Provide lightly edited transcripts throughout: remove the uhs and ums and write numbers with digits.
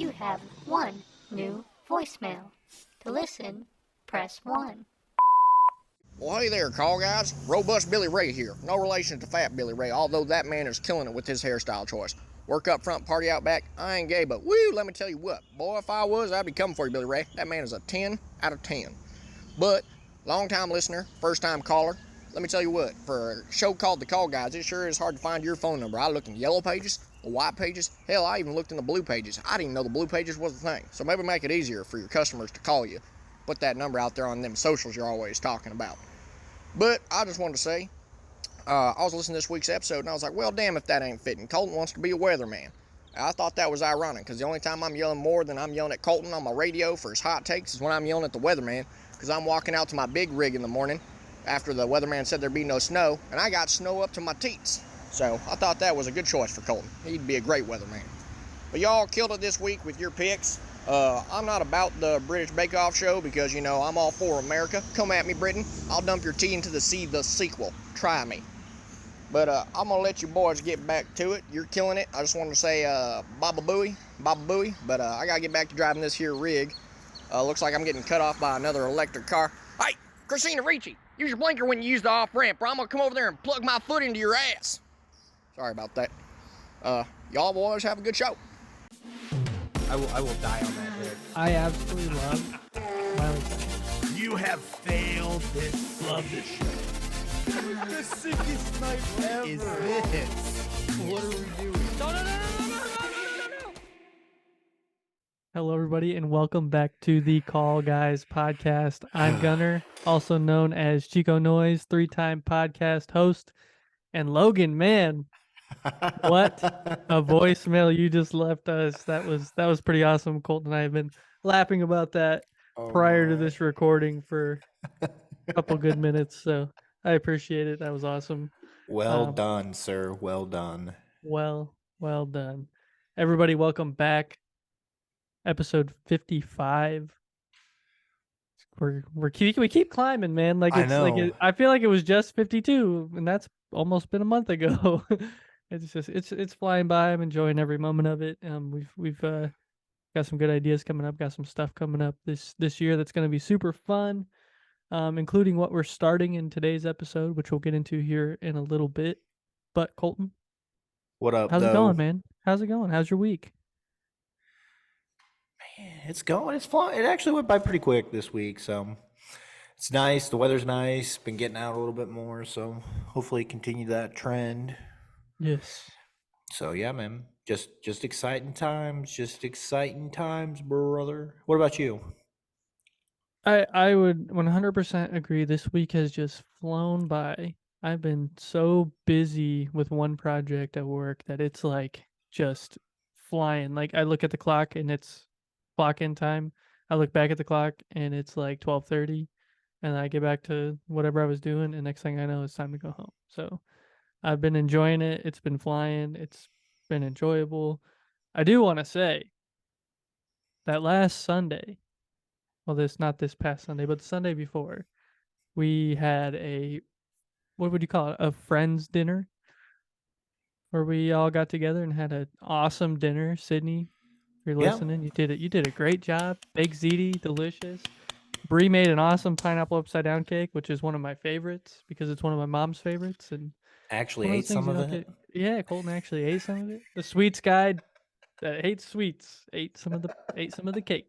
You have one new voicemail. To listen, press 1. Well, hey there, call guys. Robust Billy Ray here. No relation to Fat Billy Ray, although that man is killing it with his hairstyle choice. Work up front, party out back. I ain't gay, but woo, let me tell you what. Boy, if I was, I'd be coming for you, Billy Ray. That man is a 10 out of 10. But, long-time listener, first-time caller, let me tell you what. For a show called The Call Guys, it sure is hard to find your phone number. I looked in the yellow pages, the white pages. Hell, I even looked in the blue pages. I didn't even know the blue pages was a thing. So maybe make it easier for your customers to call you. Put that number out there on them socials you're always talking about. But I just wanted to say, I was listening to this week's episode and I was like, well, damn if that ain't fitting. Colton wants to be a weatherman. I thought that was ironic because the only time I'm yelling more than I'm yelling at Colton on my radio for his hot takes is when I'm yelling at the weatherman because I'm walking out to my big rig in the morning after the weatherman said there'd be no snow and I got snow up to my teats. So I thought that was a good choice for Colton. He'd be a great weatherman. But y'all killed it this week with your picks. I'm not about the British Bake Off show because, you know, I'm all for America. Come at me, Britain. I'll dump your tea into the sea, the sequel. Try me. But I'm going to let you boys get back to it. You're killing it. I just wanted to say Baba Booey. But I got to get back to driving this here rig. Looks like I'm getting cut off by another electric car. Hey, Christina Ricci, use your blinker when you use the off-ramp or I'm going to come over there and plug my foot into your ass. Sorry about that. Y'all boys have a good show. I will die on that bit. I absolutely love Miley Cyrus. You have failed this. Love this show. The sickest night ever. Is this? What are we doing? No. Hello, everybody, and welcome back to the Call Guys podcast. I'm Gunner, also known as Chico Noise, 3-time podcast host. And Logan, man, what a voicemail you just left us. That was pretty awesome. Colton and I have been laughing about that prior to this recording for a couple good minutes, so I appreciate it. That was awesome. Well done, sir. Well done. Well done. Everybody, welcome back. Episode 55. We keep climbing, man. Like it's like I feel like it was just 52, and that's almost been a month ago. It's flying by. I'm enjoying every moment of it. We've got some good ideas coming up. Got some stuff coming up this year that's going to be super fun, including what we're starting in today's episode, which we'll get into here in a little bit. But Colton, what up? How's it going, man? How's it going? How's your week? Man, it's going. It's flying. It actually went by pretty quick this week, so it's nice. The weather's nice. Been getting out a little bit more, so hopefully continue that trend. Yes. So yeah, man. Just exciting times. Just exciting times, brother. What about you? I would 100% agree. This week has just flown by. I've been so busy with one project at work that it's like just flying. Like I look at the clock and it's clock in time. I look back at the clock and it's like 12:30, and I get back to whatever I was doing, and next thing I know, it's time to go home. So I've been enjoying it. It's been flying. It's been enjoyable. I do want to say that last Sunday, well, not this past Sunday, but the Sunday before, we had what would you call it? A friends dinner, where we all got together and had an awesome dinner. Sydney, if you're listening, you did a great job. Baked ziti, delicious. Bree made an awesome pineapple upside down cake, which is one of my favorites because it's one of my mom's favorites. And Actually ate some of it. Yeah, Colton actually ate some of it. The sweets guy that hates sweets ate some of the cake.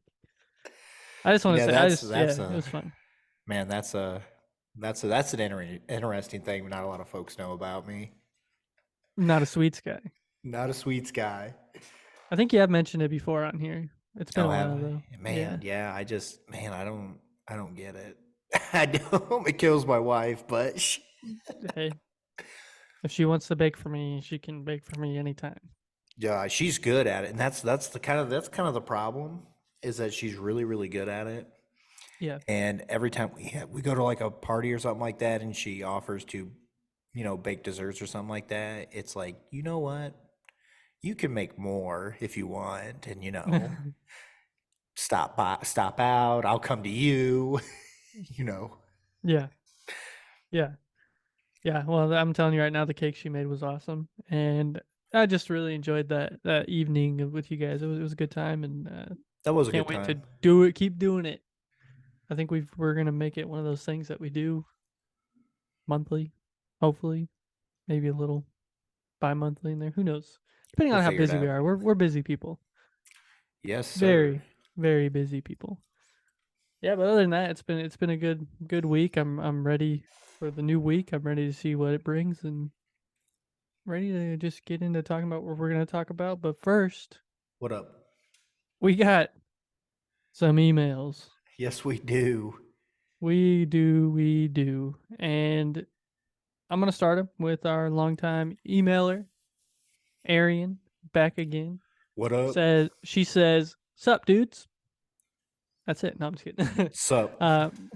I just want to say, it was fun. Man, that's an interesting thing. Not a lot of folks know about me. Not a sweets guy. Not a sweets guy. I think you have mentioned it before on here. It's been a while though. Man, yeah. I don't get it. I don't. It kills my wife, but hey, if she wants to bake for me, she can bake for me anytime. Yeah, she's good at it, and that's kind of the problem is that she's really, really good at it. Yeah. And every time we go to like a party or something like that, and she offers to, bake desserts or something like that, it's like, you know what? You can make more if you want, and stop out. I'll come to you. Yeah. Well, I'm telling you right now, the cake she made was awesome, and I just really enjoyed that evening with you guys. It was a good time, and That was a can't good wait time. to do it. Keep doing it. I think we're gonna make it one of those things that we do monthly, hopefully, maybe a little bi-monthly in there. Who knows? Depending We'll on how figure it busy we out. are. We're busy people. Yes, sir. Very, very busy people. Yeah, but other than that, it's been a good week. I'm ready for the new week. I'm ready to see what it brings and ready to just get into talking about what we're gonna talk about. But first, What up? we got some emails. Yes, we do. We do. And I'm gonna start 'em with our longtime emailer, Arian, back again. What up? She says, "Sup, dudes." That's it. No, I'm just kidding. Sup?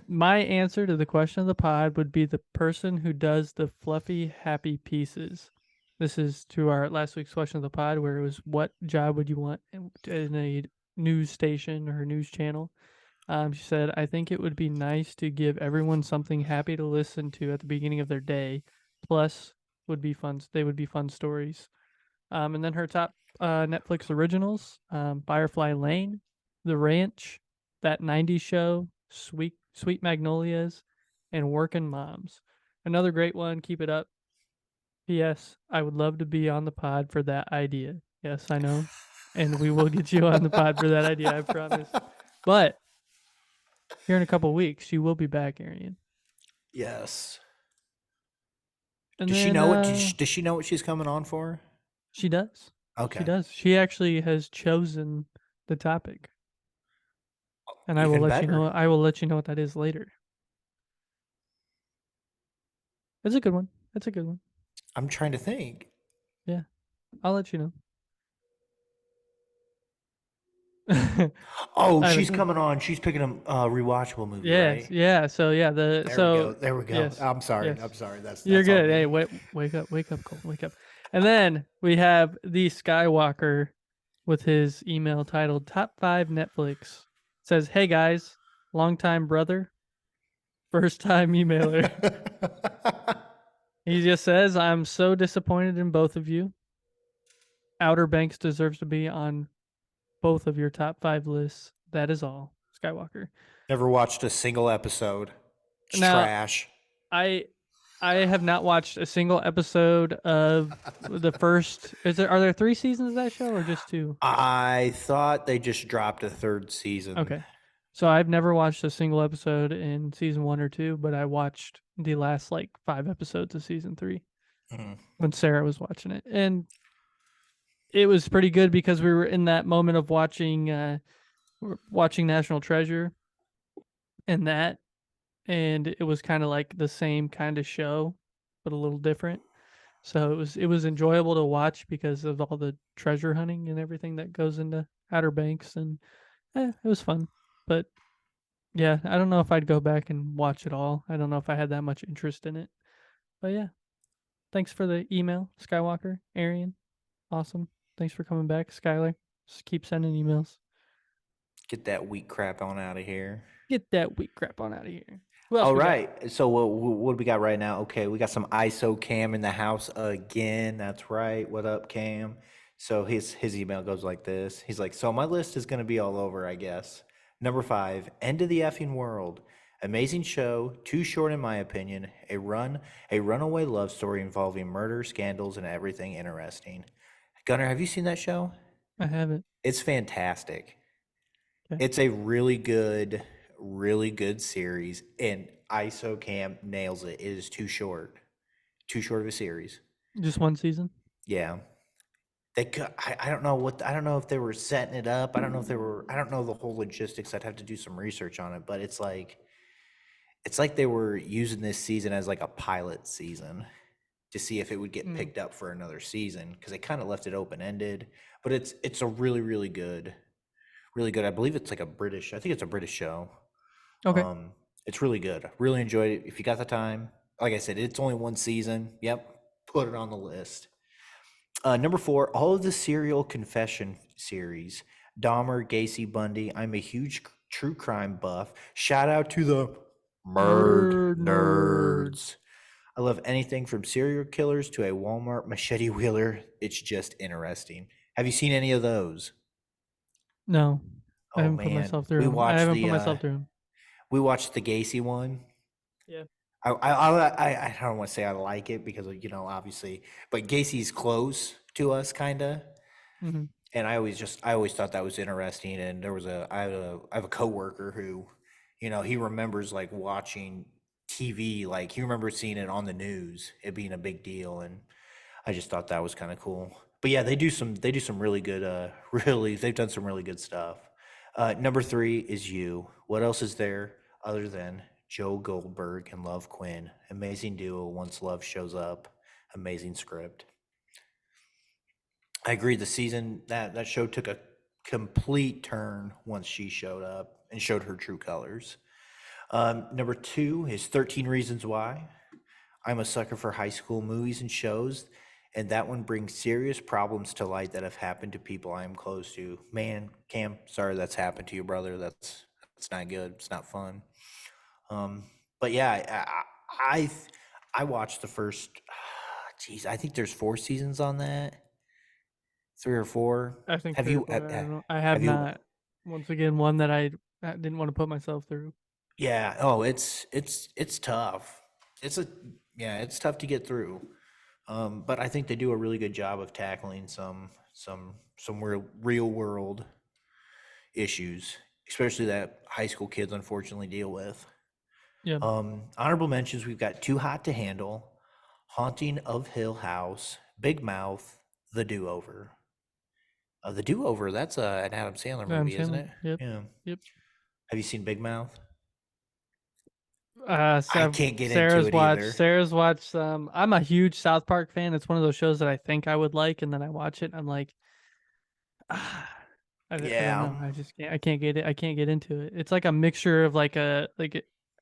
My answer to the question of the pod would be the person who does the fluffy, happy pieces. This is to our last week's question of the pod, where it was, what job would you want in a news station or news channel? She said, I think it would be nice to give everyone something happy to listen to at the beginning of their day. Plus, they would be fun stories. And then her top Netflix originals: Firefly Lane, The Ranch, That 90s Show, Sweet Magnolias, and Workin' Moms. Another great one. Keep it up. P.S. I would love to be on the pod for that idea. Yes, I know. And we will get you on the pod for that idea, I promise. But here in a couple weeks, you will be back, Arian. Yes. And Does then, she know what? Does she know what she's coming on for? She does. Okay. She does. She actually has chosen the topic. And I will Even let you know. better. I will let you know what that is later. It's a good one. It's a good one. I'm trying to think. Yeah, I'll let you know. Oh, I she's haven't- coming on. She's picking a rewatchable movie, Yes. right? Yeah. So yeah. There we go. There we go. Yes. I'm sorry. Yes. I'm sorry. That's You're on good. me. Hey, wake up, Cole. Wake up. And then we have the Skywalker with his email titled "Top 5 Netflix." It says, "Hey guys, longtime brother, first time emailer." He just says, "I'm so disappointed in both of you. Outer Banks deserves to be on both of your top 5 lists. That is all." Skywalker. Never watched a single episode. It's Now, trash. I have not watched a single episode of the first. Are there 3 seasons of that show or just 2? I thought they just dropped a third season. Okay. So I've never watched a single episode in season 1 or 2, but I watched the last 5 episodes of season 3 Mhm. when Sarah was watching it. And it was pretty good because we were in that moment of watching National Treasure and that, and it was kind of like the same kind of show but a little different. So it was enjoyable to watch because of all the treasure hunting and everything that goes into Outer Banks, and it was fun. But yeah, I don't know if I'd go back and watch it all. I don't know if I had that much interest in it. But yeah, thanks for the email, Skywalker, Arian. Awesome. Thanks for coming back, Skylar. Just keep sending emails. Get that weak crap on out of here. Get that weak crap on out of here. Who else All we got? right. So what do we got right now? Okay, we got some ISO Cam in the house again. That's right. What up, Cam? So his email goes like this. He's like, so my list is gonna be all over, I guess. Number 5, End of the Effing World. Amazing show, too short in my opinion. A runaway love story involving murder, scandals, and everything interesting. Gunnar, have you seen that show? I haven't. It's fantastic. Okay. It's a really good series, and ISO Cam nails it. It is too short of a series. Just one season? Yeah, I don't know I don't know if they were setting it up. I don't know the whole logistics. I'd have to do some research on it, but it's like they were using this season as like a pilot season to see if it would get picked up for another season, because they kind of left it open ended. But it's a really good. I believe it's like I think it's a British show. Okay. It's really good. Really enjoyed it. If you got the time, like I said, it's only one season. Yep, put it on the list. Number 4, all of the serial confession series. Dahmer, Gacy, Bundy. I'm a huge true crime buff. Shout out to the Murdnerds. I love anything from serial killers to a Walmart machete wheeler. It's just interesting. Have you seen any of those? No, I Oh haven't put man, myself through them. I haven't put myself through them. we watched the Gacy one. Yeah. I don't want to say I like it because obviously, but Gacy's close to us kinda, Hmm. and I always thought that was interesting. And I have a coworker who, he remembers like watching TV, like he remembers seeing it on the news, it being a big deal, and I just thought that was kind of cool. But yeah, they do some really good they've done some really good stuff. Number 3 is You. What else is there other than Joe Goldberg and Love Quinn? Amazing duo once love shows up. Amazing script. I agree. The season that show took a complete turn once she showed up and showed her true colors. Number 2 is 13 Reasons Why. I'm a sucker for high school movies and shows, and that one brings serious problems to light that have happened to people I am close to. Man, Cam, sorry that's happened to you, brother. That's not good. It's not fun. Um, but yeah, I I watched the first. Geez, I think there's 4 seasons on that, 3 or 4. I think Have 3 or you 4. I don't know. I have have you? not. Once again, one that I didn't want to put myself through. Yeah. Oh, it's tough. It's a yeah, it's tough to get through. But I think they do a really good job of tackling some real world issues, especially that high school kids unfortunately deal with. Yeah. Honorable mentions: we've got Too Hot to Handle, Haunting of Hill House, Big Mouth, The Do Over. The Do Over, that's an Adam Sandler Adam movie, isn't Sandler. it? Yep. Yeah. Yep. Have you seen Big Mouth? So I can't get into it either. Sarah's watched. I'm a huge South Park fan. It's one of those shows that I think I would like, and then I watch it. And I'm like, I don't Yeah. know. I just can't. I can't get it. I can't get into it. It's like a mixture of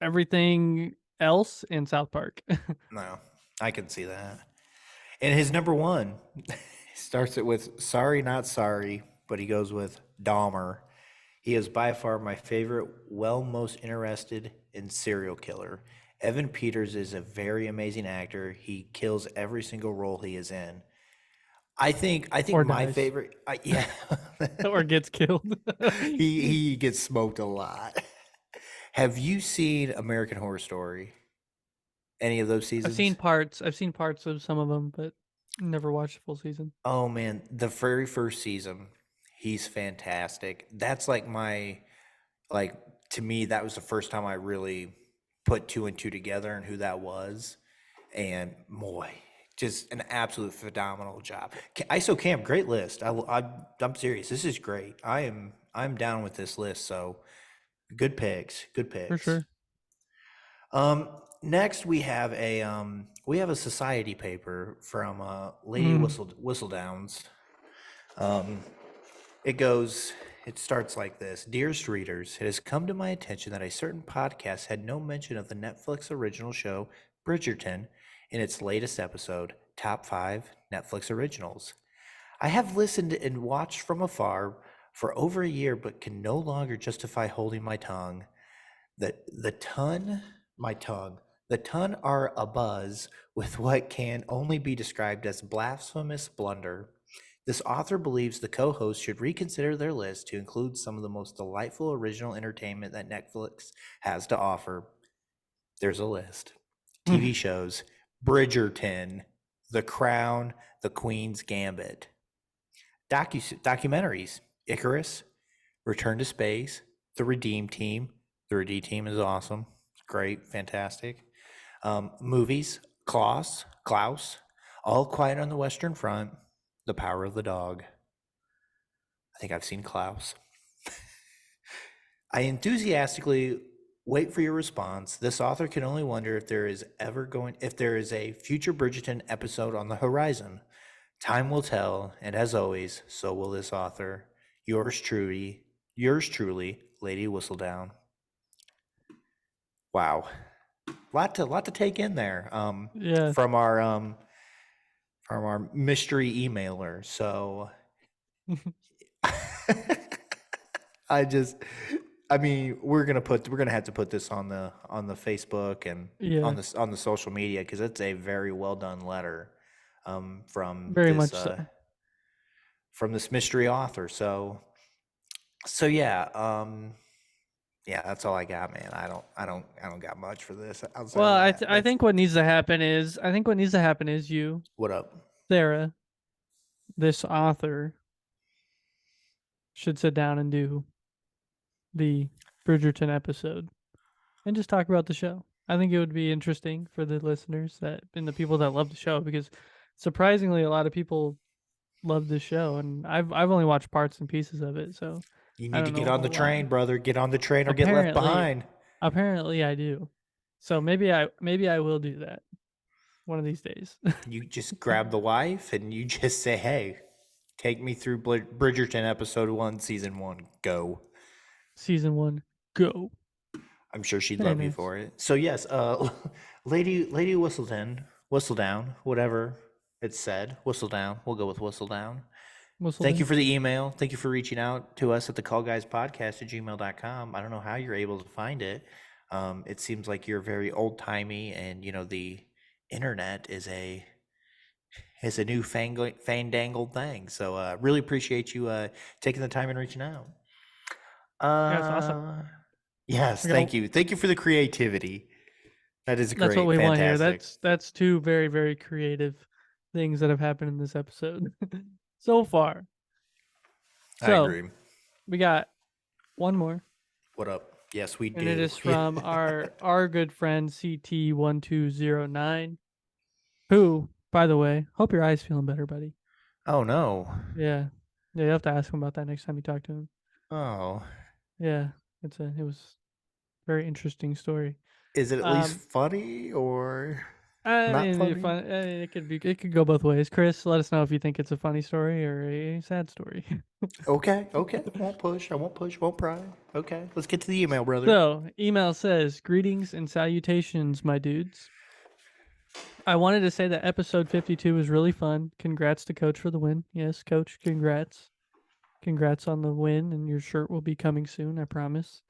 everything else in South Park. No, I can see that. And his number one starts it with "Sorry, Not Sorry," but he goes with Dahmer. He is by far my favorite, most interested in serial killer. Evan Peters is a very amazing actor. He kills every single role he is in. I think Or my dies. favorite, yeah, Or gets killed. he gets smoked a lot. Have you seen American Horror Story? Any of those I've seen seasons? parts. I've seen parts of some of them, but never watched the full season. Oh man, the very first season, he's fantastic. That's like like to me, that was the first time I really put 2 and 2 together and who that was. And boy, just an absolute phenomenal job. ISO Camp, great list. I'm serious. This is great. I'm down with this list. So good picks. Good For picks. sure. Next we have a society paper from Lady Whistledowns. Um, it goes. It starts like this. Dearest readers, it has come to my attention that a certain podcast had no mention of the Netflix original show Bridgerton in its latest episode, Top 5 Netflix Originals. I have listened and watched from afar for over a year, but can no longer justify holding my tongue. The ton, my tongue, the ton are abuzz with what can only be described as blasphemous blunder. This author believes the co-host should reconsider their list to include some of the most delightful original entertainment that Netflix has to offer. There's a list. TV shows: Bridgerton, The Crown, The Queen's Gambit. Documentaries: Icarus, Return to Space, The Redeem Team. The Redeem Team is awesome. It's great, fantastic. Movies: Klaus, All Quiet on the Western Front, The Power of the Dog. I think I've seen Klaus. I enthusiastically wait for your response. This author can only wonder if there is a future Bridgerton episode on the horizon. Time will tell, and as always, so will this author. Yours truly, Lady Whistledown. Wow, lot to take in there. Yeah. From our mystery emailer. So I just I mean, we're gonna have to put this on the Facebook and Yeah, on the social media because it's a very well done letter very much so. from this mystery author. So yeah, yeah, that's all I got, man. I don't got much for this outside Well, of I that. I think what needs to happen is you, What up? Sarah, this author, should sit down and do the Bridgerton episode and just talk about the show. I think it would be interesting for the listeners and the people that love the show because surprisingly a lot of people love this show and I've only watched parts and pieces of it, so You I need to don't know get a on the whole lot. train, brother. Get on the train or get left Apparently, behind. apparently I do. So maybe I will do that one of these days. You just grab the wife and you just say, "Hey, take me through Bridgerton episode 1, season 1. Go." Season 1, go. I'm sure she'd Very love you nice. for it. So yes, Lady Whistledown, whatever it's said, Whistledown. We'll go with Whistledown. Thank you for the email. Thank you for reaching out to us at thecallguyspodcast@gmail.com. I don't know how you're able to find it. It seems like you're very old timey, and the internet is a new fandangled thing. So really appreciate you taking the time and reaching out. That's awesome. Yes, thank you. Thank you for the creativity. That is great. That's what we want here. Fantastic. That's two very, very creative things that have happened in this episode so far. I agree. We got one more. What up? Yes, we do. And it is from our good friend CT1209, who, by the way, hope your eye's feeling better, buddy. Oh no. Yeah. Yeah, you have to ask him about that next time you talk to him. Oh. Yeah. It was a very interesting story. Is it at least funny or not funny? It could go both ways. Chris, let us know if you think it's a funny story or a sad story. Okay. Won't push. I won't push. Won't pry. Okay. Let's get to the email, brother. So, email says, "Greetings and salutations, my dudes. I wanted to say that episode 52 was really fun. Congrats to Coach for the win." Yes, Coach, congrats. Congrats on the win, and your shirt will be coming soon, I promise.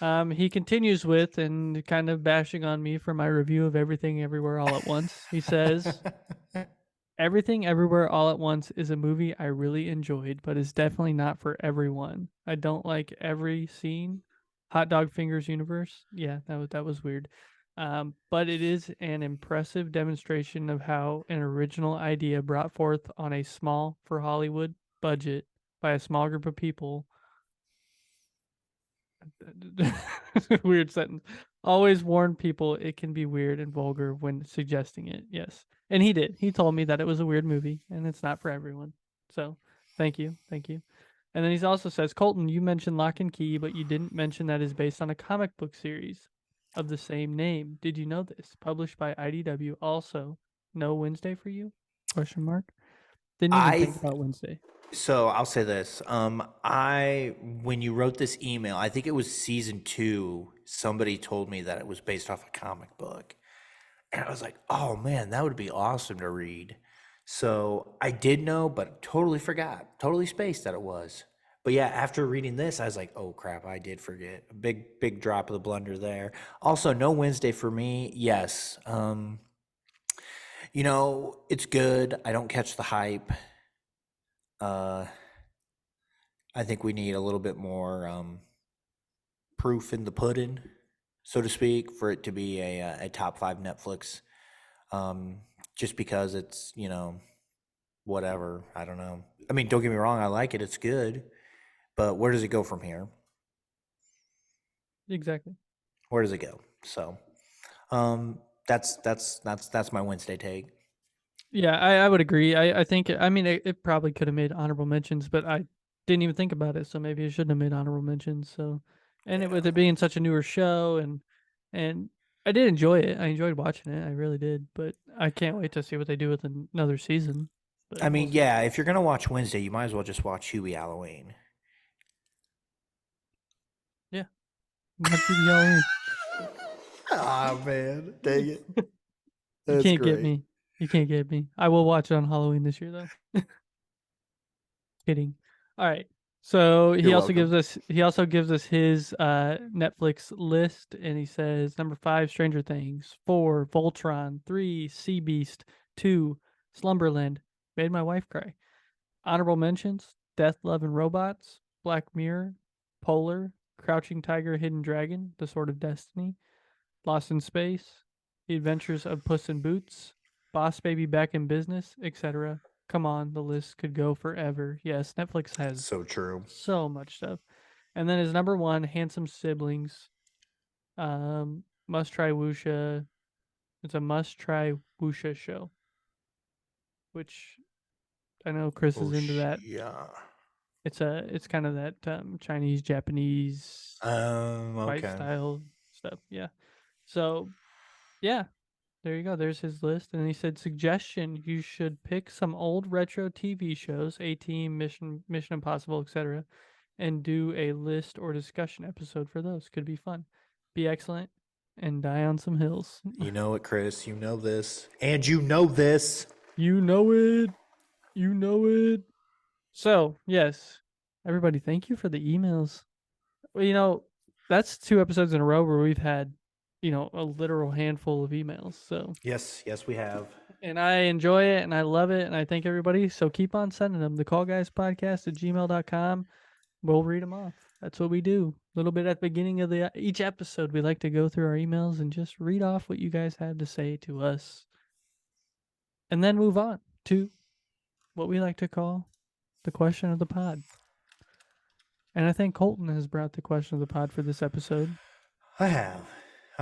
He continues with, and kind of bashing on me for my review of Everything Everywhere All at Once. He says, "Everything Everywhere All at Once is a movie I really enjoyed, but is definitely not for everyone. I don't like every scene. Hot Dog Fingers universe. Yeah, that was weird. But it is an impressive demonstration of how an original idea brought forth on a small, for Hollywood, budget by a small group of people." Weird sentence. "Always warn people it can be weird and vulgar when suggesting it." Yes. And he did. He told me that it was a weird movie and it's not for everyone. So thank you. Thank you. And then he also says, "Colton, you mentioned Lock and Key, but you didn't mention that is based on a comic book series of the same name. Did you know this? Published by IDW. Also, no Wednesday for you? Question mark. Didn't even think about Wednesday." So I'll say this. When you wrote this email, I think it was season 2, somebody told me that it was based off a comic book. And I was like, oh man, that would be awesome to read. So I did know, but totally forgot, totally spaced that it was. But yeah, after reading this, I was like, oh crap, I did forget. A big drop of the blunder there. Also, no Wednesday for me. Yes. It's good. I don't catch the hype. I think we need a little bit more proof in the pudding, so to speak, for it to be a top 5 Netflix. Just because it's, whatever. I don't know. I mean, don't get me wrong. I like it. It's good. But where does it go from here? Exactly. Where does it go? So that's my Wednesday take. Yeah, I would agree. I think, I mean, it probably could have made honorable mentions, but I didn't even think about it, so maybe it shouldn't have made honorable mentions. So, and with it being such a newer show, and I did enjoy it. I enjoyed watching it. I really did. But I can't wait to see what they do with another season. But I mean, we'll see. yeah, if you're gonna watch Wednesday, you might as well just watch Huey Halloween. Yeah, watch Hubie Halloween. Ah man, dang it! You can't get me. You can't get me. I will watch it on Halloween this year, though. Kidding. All right. So he You're also gives welcome. us his Netflix list, and he says number 5, Stranger Things, 4, Voltron, 3, Sea Beast, 2, Slumberland, made my wife cry. Honorable mentions: Death, Love, and Robots, Black Mirror, Polar, Crouching Tiger, Hidden Dragon, The Sword of Destiny, Lost in Space, The Adventures of Puss in Boots, Boss Baby Back in Business, etc. Come on, the list could go forever. Yes, Netflix has So true. so much stuff. And then his number 1, Handsome Siblings, Must Try Wuxia. It's a Must Try Wuxia show, which I know Chris is into that. Yeah. It's kind of that Chinese Japanese fight Okay. style stuff. Yeah. So yeah, there you go. There's his list, and he said suggestion: you should pick some old retro TV shows, A Team, Mission Impossible, etc., and do a list or discussion episode for those. Could be fun. Be excellent, and die on some hills. You know it, Chris. You know this. And you know this. You know it. You know it. So yes, everybody, thank you for the emails. Well, that's 2 episodes in a row where we've had, a literal handful of emails. So, Yes, we have. and I enjoy it and I love it and I thank everybody. So keep on sending them. thecallguyspodcast@gmail.com. We'll read them off. That's what we do. A little bit at the beginning of each episode, we like to go through our emails and just read off what you guys had to say to us. And then move on to what we like to call the question of the pod. And I think Colton has brought the question of the pod for this episode. I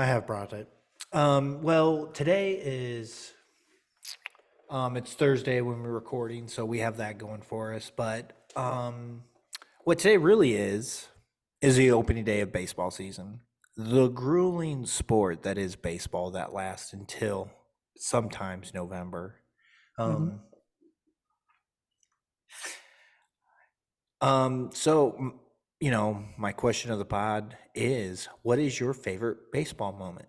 have brought it. Well, today is it's Thursday when we're recording, so we have that going for us. But what today really is the opening day of baseball season. The grueling sport that is baseball that lasts until sometimes November. So my question of the pod is: what is your favorite baseball moment?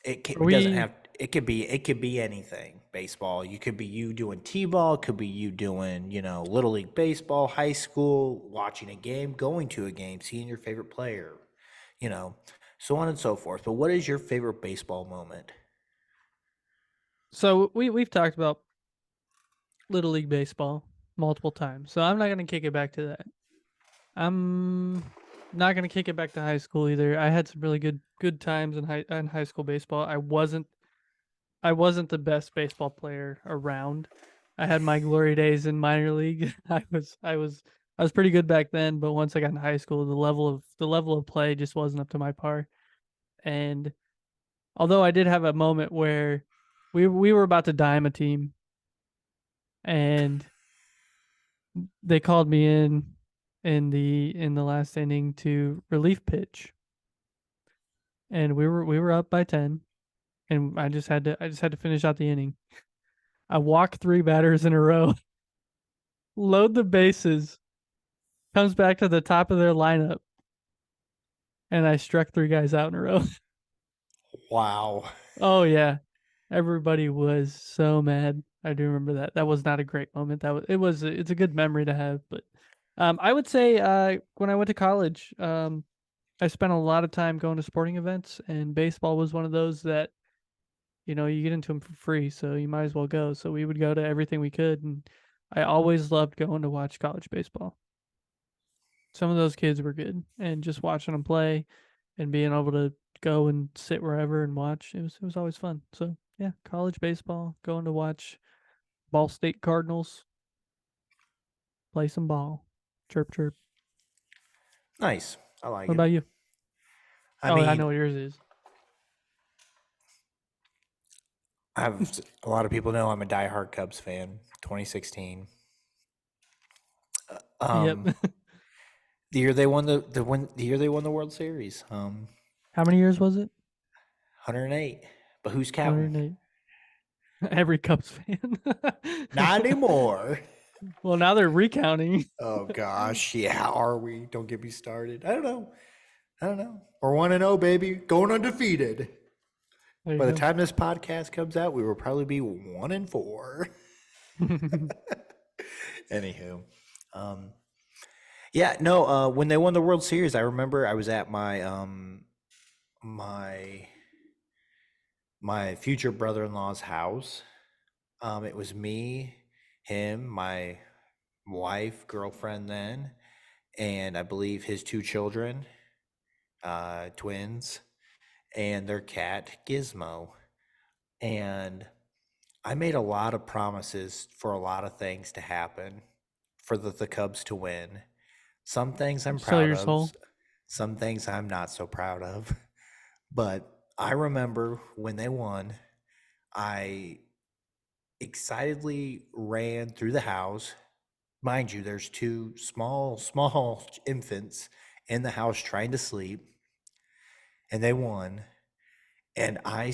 It doesn't have. It could be anything. Baseball. You could be you doing t-ball. Could be you doing little league baseball, high school, watching a game, going to a game, seeing your favorite player, so on and so forth. But what is your favorite baseball moment? So we've talked about Little League baseball multiple times, so I'm not gonna kick it back to that. I'm not gonna kick it back to high school either. I had some really good times in high school baseball. I wasn't the best baseball player around. I had my glory days in minor league. I was pretty good back then, but once I got in high school, the level of play just wasn't up to my par. And although I did have a moment where we were about to dime a team, and they called me in the last inning to relief pitch, and we were up by 10, and I just had to finish out the inning. I walk 3 batters in a row, load the bases, comes back to the top of their lineup, and I struck 3 guys out in a row. Wow. Oh yeah, everybody was so mad. I do remember that. That was not a great moment. It's a good memory to have. But I would say when I went to college, I spent a lot of time going to sporting events, and baseball was one of those that you get into them for free, so you might as well go. So we would go to everything we could, and I always loved going to watch college baseball. Some of those kids were good, and just watching them play and being able to go and sit wherever and watch, it was always fun. So yeah, college baseball, going to watch Ball State Cardinals play some ball. Chirp chirp. Nice. I like What it. about you? I I mean, know what yours is. I have a lot of people know I'm a diehard Cubs fan. 2016. Yep. The year they won the year they won the World Series. How many years was it? 108. But who's counting? 108. Every Cubs fan. Not anymore. Well, now they're recounting. Oh gosh, yeah. Are we? Don't get me started. I don't know. We're 1-0, baby, going undefeated. By the time this podcast comes out, we will probably be 1-4. Anywho, Um, yeah, no. When they won the World Series, I remember I was at my my future brother-in-law's house. It was me, him, my wife, girlfriend then, and I believe his two children, twins, and their cat Gizmo. And I made a lot of promises for a lot of things to happen, for the Cubs to win. Some things I'm Sell proud your of, soul. some things I'm not so proud of. But I remember when they won, I excitedly ran through the house. Mind you, there's two small infants in the house trying to sleep, and they won. And I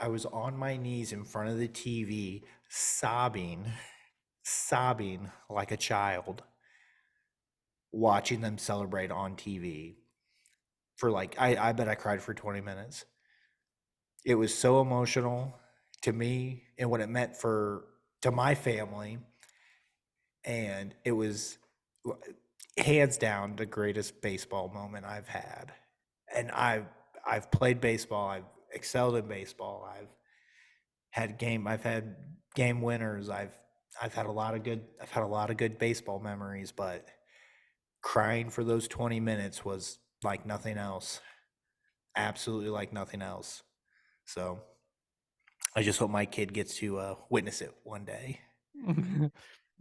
was on my knees in front of the TV, sobbing like a child, watching them celebrate on TV for like I bet I cried for 20 minutes. It was so emotional to me and what it meant for to my family, and it was hands down the greatest baseball moment I've had. And I've played baseball, I've excelled in baseball, I've had game winners, I've had a lot of good baseball memories, but crying for those 20 minutes was like nothing else. Absolutely like nothing else. So I just hope my kid gets to witness it one day.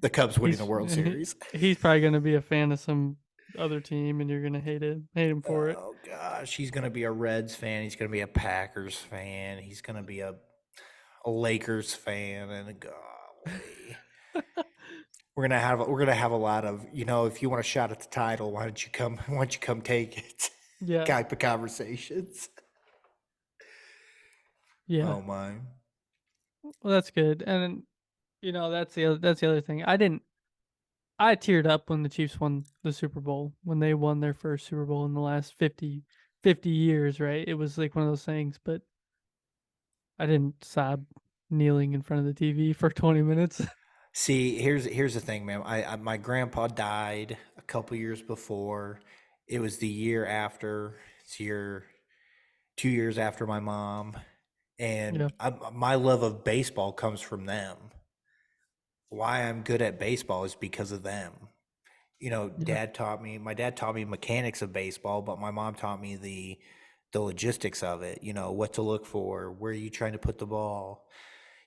The Cubs winning the World Series. He's probably going to be a fan of some other team, and you're going to hate him for it. Oh gosh, he's gonna be a Reds fan. He's gonna be a Packers fan. He's gonna be a Lakers fan, and golly, we're gonna have a lot of if you want a shot at the title, why don't you come? Why don't you come take it? Yeah, Type of conversations. yeah. Oh my. Well, that's good, and that's the other thing. I teared up when the Chiefs won the Super Bowl, when they won their first Super Bowl in the last 50 years, right? It was like one of those things, but I didn't sob kneeling in front of the TV for 20 minutes. See, here's the thing, man. I my grandpa died a couple years before. It was the year after. It's 2 years after my mom, and Yeah. my love of baseball comes from them. Why I'm good at baseball is because of them. Yeah. My dad taught me mechanics of baseball, but my mom taught me the logistics of it, what to look for, where are you trying to put the ball,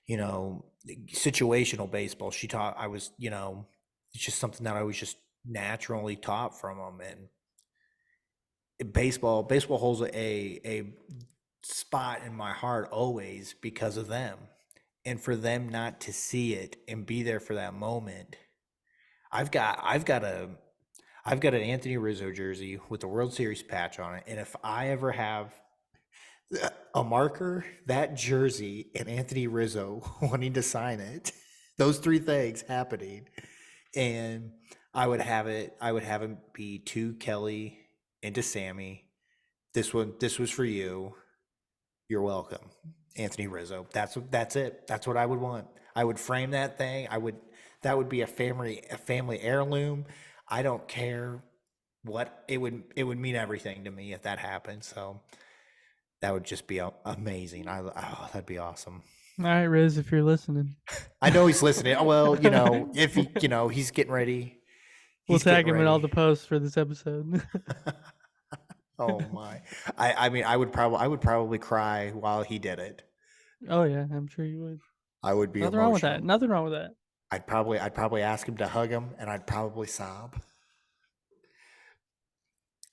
situational baseball. She taught I was, it's just something that I was just naturally taught from them. And baseball holds a spot in my heart always because of them. And for them not to see it and be there for that moment. I've got an Anthony Rizzo jersey with the World Series patch on it, and if I ever have a marker, that jersey, and Anthony Rizzo wanting to sign it, those three things happening, and I would have him be to Kelly and to Sammy. This was for you. You're welcome, Anthony Rizzo. That's it. That's what I would want. I would frame that thing. That would be a family heirloom. I don't care what it would mean everything to me if that happened. So that would just be amazing. That'd be awesome. All right, Riz, if you're listening, I know he's listening. Oh, well, if he, he's getting ready. we'll He's tag getting him in all ready. the posts for this episode. Oh my! I mean, I would probably cry while he did it. Oh yeah, I'm sure you would. I would be Nothing wrong with that. emotional. Nothing wrong with that. I'd probably ask him to hug him, and I'd probably sob.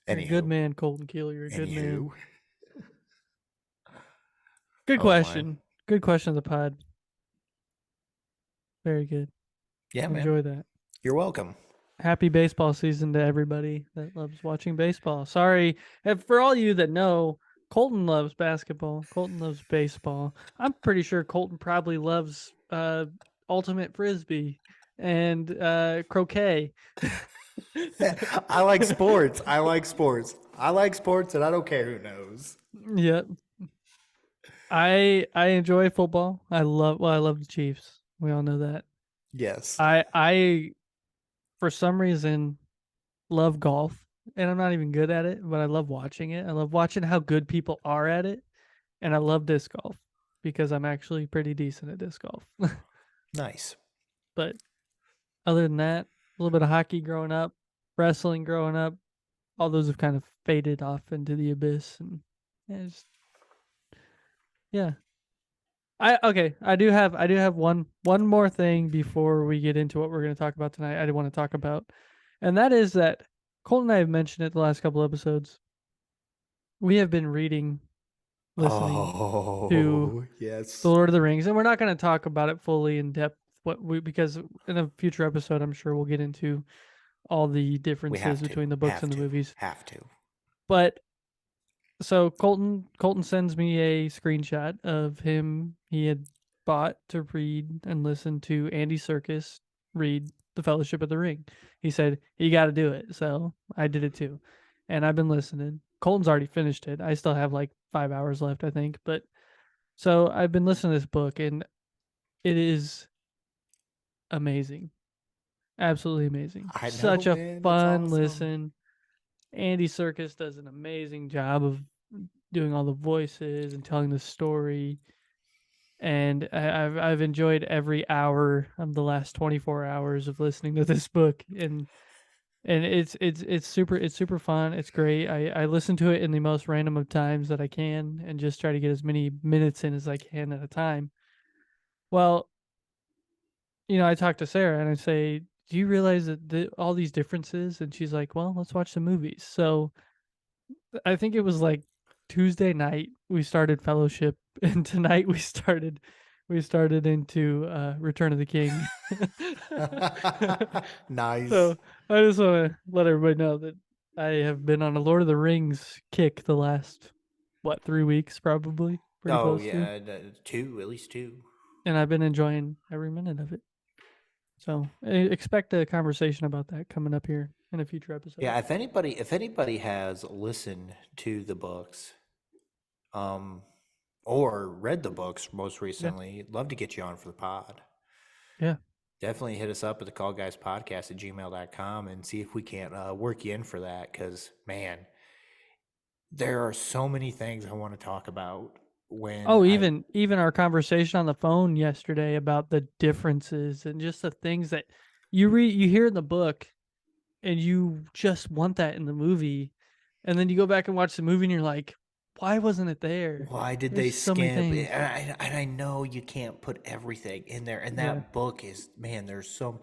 You're a good Anywho. man, Colton Keel. You're a good man. Anywho. Good Oh, my. question. Good question of the pod. Very good. Yeah, man. Enjoy that. You're welcome. Happy baseball season to everybody that loves watching baseball. Sorry, for all you that know, Colton loves basketball. Colton loves baseball. I'm pretty sure Colton probably loves ultimate frisbee and croquet. I like sports. I like sports, and I don't care who knows. Yep. I enjoy football. I love the Chiefs. We all know that. Yes. I for some reason, love golf, and I'm not even good at it, but I love watching it. I love watching how good people are at it, and I love disc golf because I'm actually pretty decent at disc golf. Nice. But other than that, a little bit of hockey growing up, wrestling growing up, all those have kind of faded off into the abyss, and yeah. I do have one more thing before we get into what we're going to talk about tonight. I do want to talk about, and that is that Colton and I have mentioned it the last couple episodes. We have been listening to yes. The Lord of the Rings, and we're not going to talk about it fully in depth. Because in a future episode, I'm sure we'll get into all the We differences have to. between the books Have and the to. movies. Have to. But so Colton sends me a screenshot of him he had bought to read and listen to Andy Serkis read The Fellowship of the Ring. He said, "You got to do it." So I did it too. And I've been listening. Colton's already finished it. I still have like 5 hours left, I think. But so I've been listening to this book, and it is amazing. Absolutely amazing. I know, Such a man. It's fun awesome. listen. Andy Serkis does an amazing job of doing all the voices and telling the story. And I've enjoyed every hour of the last 24 hours of listening to this book, and it's super fun. It's great. I listen to it in the most random of times that I can, and just try to get as many minutes in as I can at a time. Well, I talk to Sarah and I say, "Do you realize that all these differences?" And she's like, "Well, let's watch the movies." So I think it was like Tuesday night we started Fellowship, and tonight we started into Return of the King. Nice. So I just want to let everybody know that I have been on a Lord of the Rings kick the last 3 weeks, probably pretty close to, at least two. and I've been enjoying every minute of it. So expect a conversation about that coming up here in a future episode. Yeah, if anybody has listened to the books, or read the books most recently, love to get you on for the pod. Yeah. Definitely hit us up at thecallguyspodcast at gmail.com and see if we can't work you in for that. Because, man, there are so many things I want to talk about. Even our conversation on the phone yesterday about the differences and just the things that you hear in the book, and you just want that in the movie, and then you go back and watch the movie and you're like, why wasn't it there? Why did There's they so many skip? things. And I know you can't put everything in there. And that book is, man, there's so,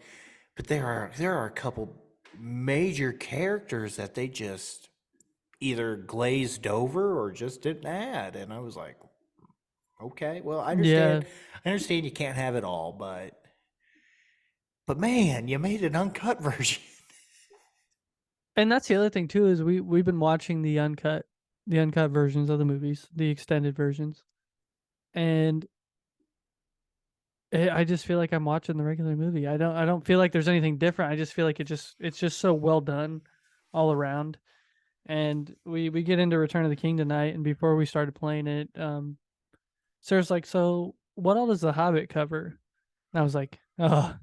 but there are a couple major characters that they just either glazed over or just didn't add. And I was like, okay, well, I understand. Yeah. I understand you can't have it all, but man, you made an uncut version. And that's the other thing too, is we've been watching the uncut versions of the movies, the extended versions, and I just feel like I'm watching the regular movie. I don't feel like there's anything different. I just feel like it's just so well done all around. And we get into Return of the King tonight, and before we started playing it, Sarah's like, "So what all does The Hobbit cover?" And I was like, "Oh,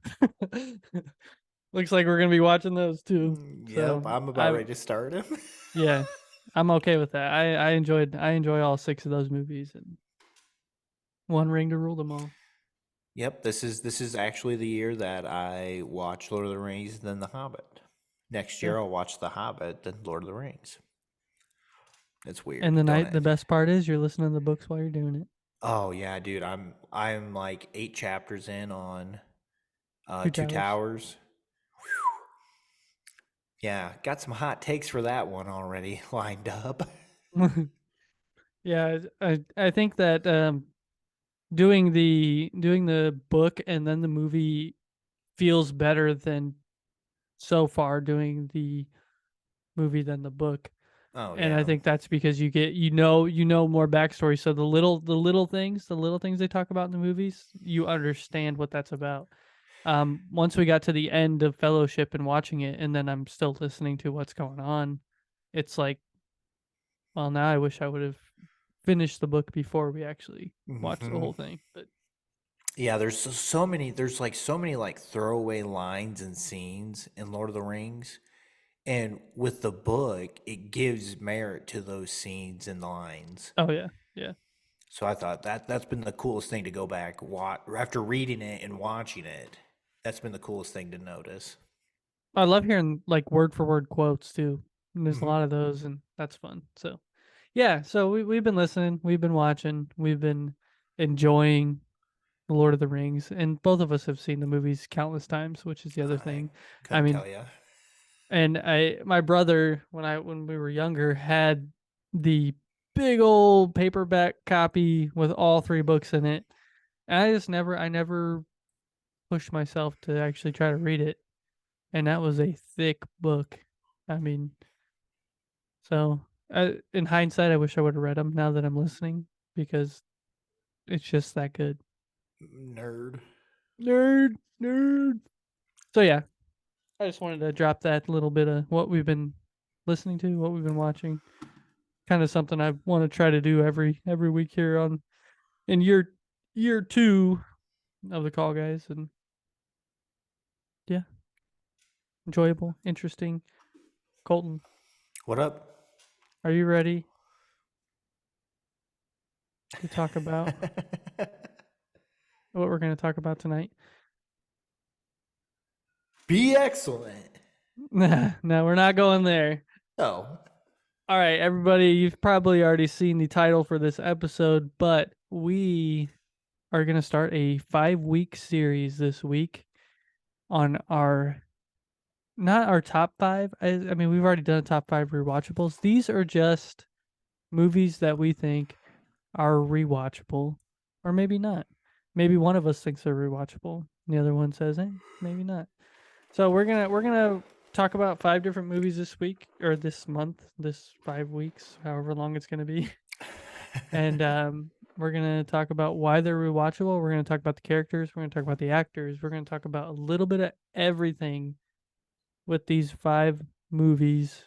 looks like we're gonna be watching those too." Yep, I'm about ready to start him. Yeah, I'm okay with that. I enjoy all 6 of those movies, and One Ring to rule them all. Yep, this is actually the year that I watch Lord of the Rings, then The Hobbit. Next year I'll watch The Hobbit, then Lord of the Rings. It's weird. And don't the it? best part is you're listening to the books while you're doing it. Oh yeah, dude. I'm like 8 chapters in on Two Two Towers. Yeah, got some hot takes for that one already lined up. Yeah, I think that doing the book and then the movie feels better than so far doing the movie than the book. Oh And yeah. I think that's because you get more backstory. So the little things they talk about in the movies, you understand what that's about. Once we got to the end of Fellowship and watching it, and then I'm still listening to what's going on, it's like, well, now I wish I would have finished the book before we actually watched the whole thing. But Yeah, there's so many. There's like so many like throwaway lines and scenes in Lord of the Rings, and with the book, it gives merit to those scenes and lines. Oh yeah, yeah. So I thought that's been the coolest thing to go back after reading it and watching it. That's been the coolest thing to notice. I love hearing like word for word quotes too. And there's a Hmm. lot of those, and that's fun. So yeah, so we've been listening, we've been watching, we've been enjoying the Lord of the Rings, and both of us have seen the movies countless times, which is the other I thing. I couldn't mean, tell you. and my brother when we were younger had the big old paperback copy with all three books in it. And I never pushed myself to actually try to read it. And that was a thick book. I mean, so in hindsight, I wish I would have read them now that I'm listening because it's just that good. Nerd. Nerd, nerd. So yeah, I just wanted to drop that little bit of what we've been listening to, what we've been watching. Kind of something I want to try to do every week here on in year 2 of the Call Guys, and yeah, enjoyable, interesting. Colton, What up? are you ready to talk about what we're going to talk about tonight? Be excellent. No, we're not going there. Oh, All right, everybody, you've probably already seen the title for this episode, but we are going to start a 5-week series this week on our not our top 5. I mean, we've already done a top 5 rewatchables. These are just movies that we think are rewatchable, or maybe not. Maybe one of us thinks they're rewatchable, and the other one says, "Hey, maybe not." So we're gonna talk about 5 different movies this week or this month, this 5 weeks, however long it's gonna be, and we're gonna talk about why they're rewatchable. We're gonna talk about the characters. We're gonna talk about the actors. We're gonna talk about a little bit of everything with these 5 movies.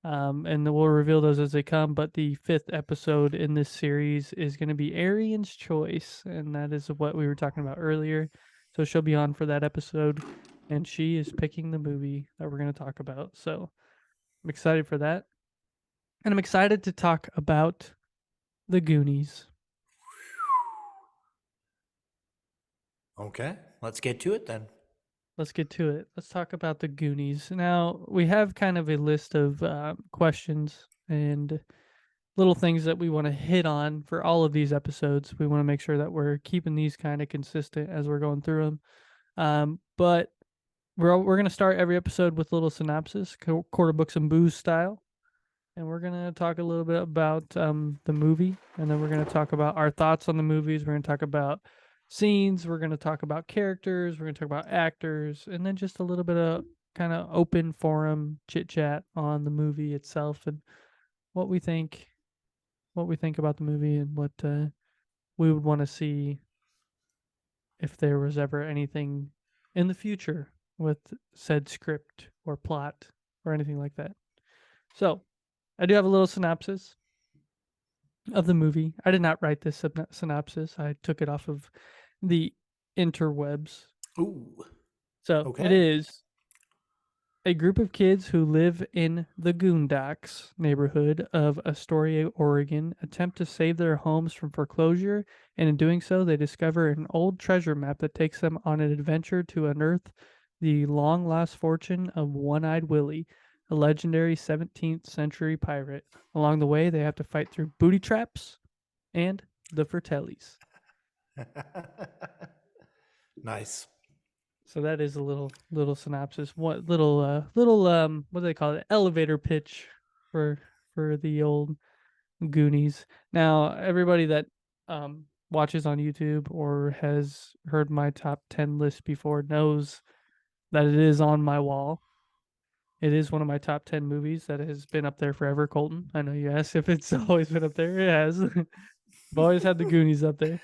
And then we'll reveal those as they come. But the 5th episode in this series is going to be Arian's Choice, and that is what we were talking about earlier. So she'll be on for that episode, and she is picking the movie that we're going to talk about. So I'm excited for that. And I'm excited to talk about the Goonies. okay. Let's get to it then. Let's get to it. Let's talk about the Goonies. Now, we have kind of a list of questions and little things that we want to hit on for all of these episodes. We want to make sure that we're keeping these kind of consistent as we're going through them. But we're going to start every episode with a little synopsis, quarter books and booze style. And we're going to talk a little bit about the movie. And then we're going to talk about our thoughts on the movies. We're going to talk about scenes. We're going to talk about characters. We're going to talk about actors. And then just a little bit of kind of open forum chit chat on the movie itself and what we think about the movie and what we would want to see if there was ever anything in the future with said script or plot or anything like that. So, I do have a little synopsis of the movie. I did not write this synopsis. I took it off of the interwebs. Ooh. So, it Okay. is a group of kids who live in the Goondocks neighborhood of Astoria, Oregon, attempt to save their homes from foreclosure, and in doing so, they discover an old treasure map that takes them on an adventure to unearth the long-lost fortune of One-Eyed Willie, a legendary 17th century pirate. Along the way, they have to fight through booty traps and the Fratellis. Nice. So that is a little synopsis. What little what do they call it? Elevator pitch for the old Goonies. Now, everybody that watches on YouTube or has heard my top 10 list before knows that it is on my wall. It is one of my top 10 movies that has been up there forever, Colton. I know you asked if it's always been up there. It has. I've always had the Goonies up there.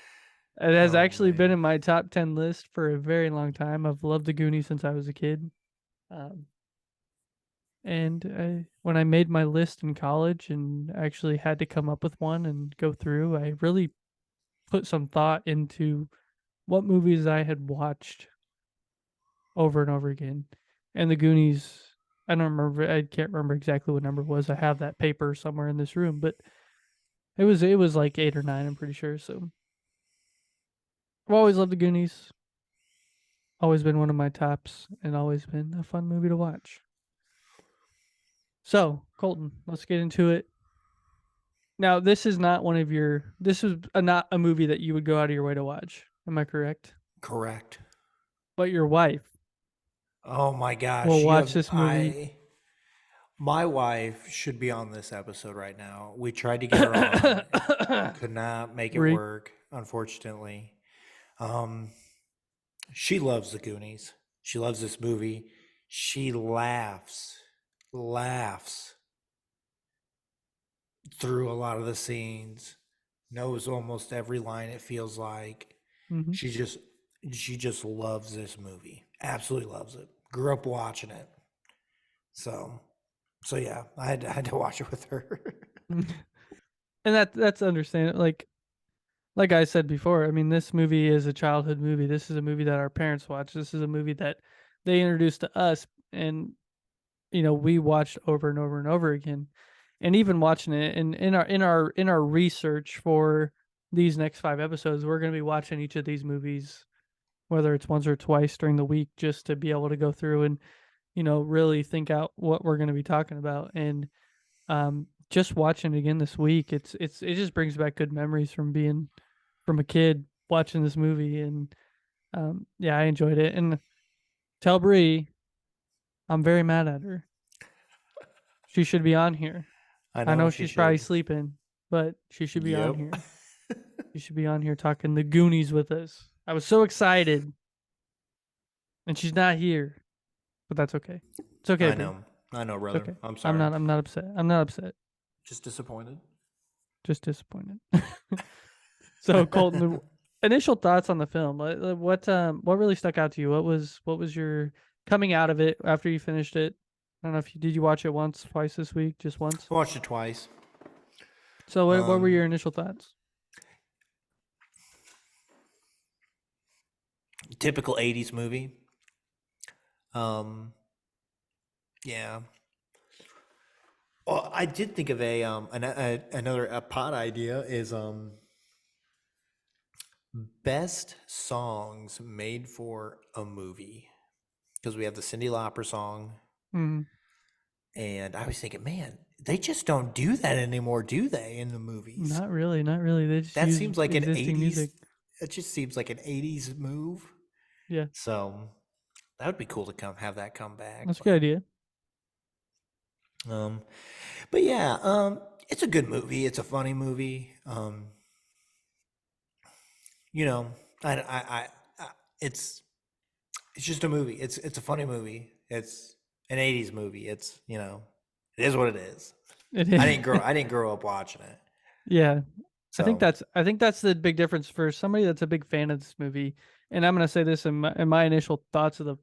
It has Oh, actually been man. in my top 10 list for a very long time. I've loved the Goonies since I was a kid. When I made my list in college and actually had to come up with one and go through, I really put some thought into what movies I had watched over and over again. And the Goonies, I don't remember. I can't remember exactly what number it was. I have that paper somewhere in this room, but it was like 8 or 9. I'm pretty sure. So I've always loved the Goonies. Always been one of my tops, and always been a fun movie to watch. So Colton, let's get into it. Now, this is not one of your. This is not a movie that you would go out of your way to watch. Am I correct? Correct. But your wife Oh my gosh. will you watch have- this movie. My wife should be on this episode right now. We tried to get her on. Could not make it Bree? work, unfortunately. She loves the Goonies. She loves this movie. She laughs through a lot of the scenes, knows almost every line, it feels like. Mhm. She just loves this movie. Absolutely loves it. Grew up watching it. So yeah, I had to watch it with her. And that's understandable. Like I said before, I mean, this movie is a childhood movie. This is a movie that our parents watched. This is a movie that they introduced to us, and we watched over and over and over again. And even watching it, and in our research for these next 5 episodes, we're going to be watching each of these movies, whether it's once or twice during the week, just to be able to go through and really think out what we're going to be talking about. And just watching it again this week, it just brings back good memories from being a kid watching this movie. And yeah, I enjoyed it. And tell Bree I'm very mad at her. She should be on here. I know she she's probably should. sleeping, but she should be on Yep. here. She should be on here talking the Goonies with us. I was so excited, and she's not here, but that's okay. It's okay. I Bree. know, It's brother. okay. I'm sorry. I'm not upset. I'm not upset. Just disappointed. Just disappointed. So Colton, initial thoughts on the film. What really stuck out to you? What was your coming out of it after you finished it? I don't know if did you watch it once, twice this week, just once? I watched it twice. So what were your initial thoughts? Typical 80s movie. Yeah. Well, I did think of another pod idea is best songs made for a movie, because we have the Cyndi Lauper song, Mm, and I was thinking, man, they just don't do that anymore, do they? In the movies, not really. They just that use seems like an existing 80s. music. It just seems like an 80s move. Yeah, So that would be cool to have that come back. that's a good idea. But yeah, it's a good movie. It's a funny movie. I it's just a movie. It's a funny movie. It's an 80s movie. It's, it is what it is. It is. I didn't grow up watching it. Yeah, So I think that's the big difference for somebody that's a big fan of this movie. And I'm gonna say this in my initial thoughts of the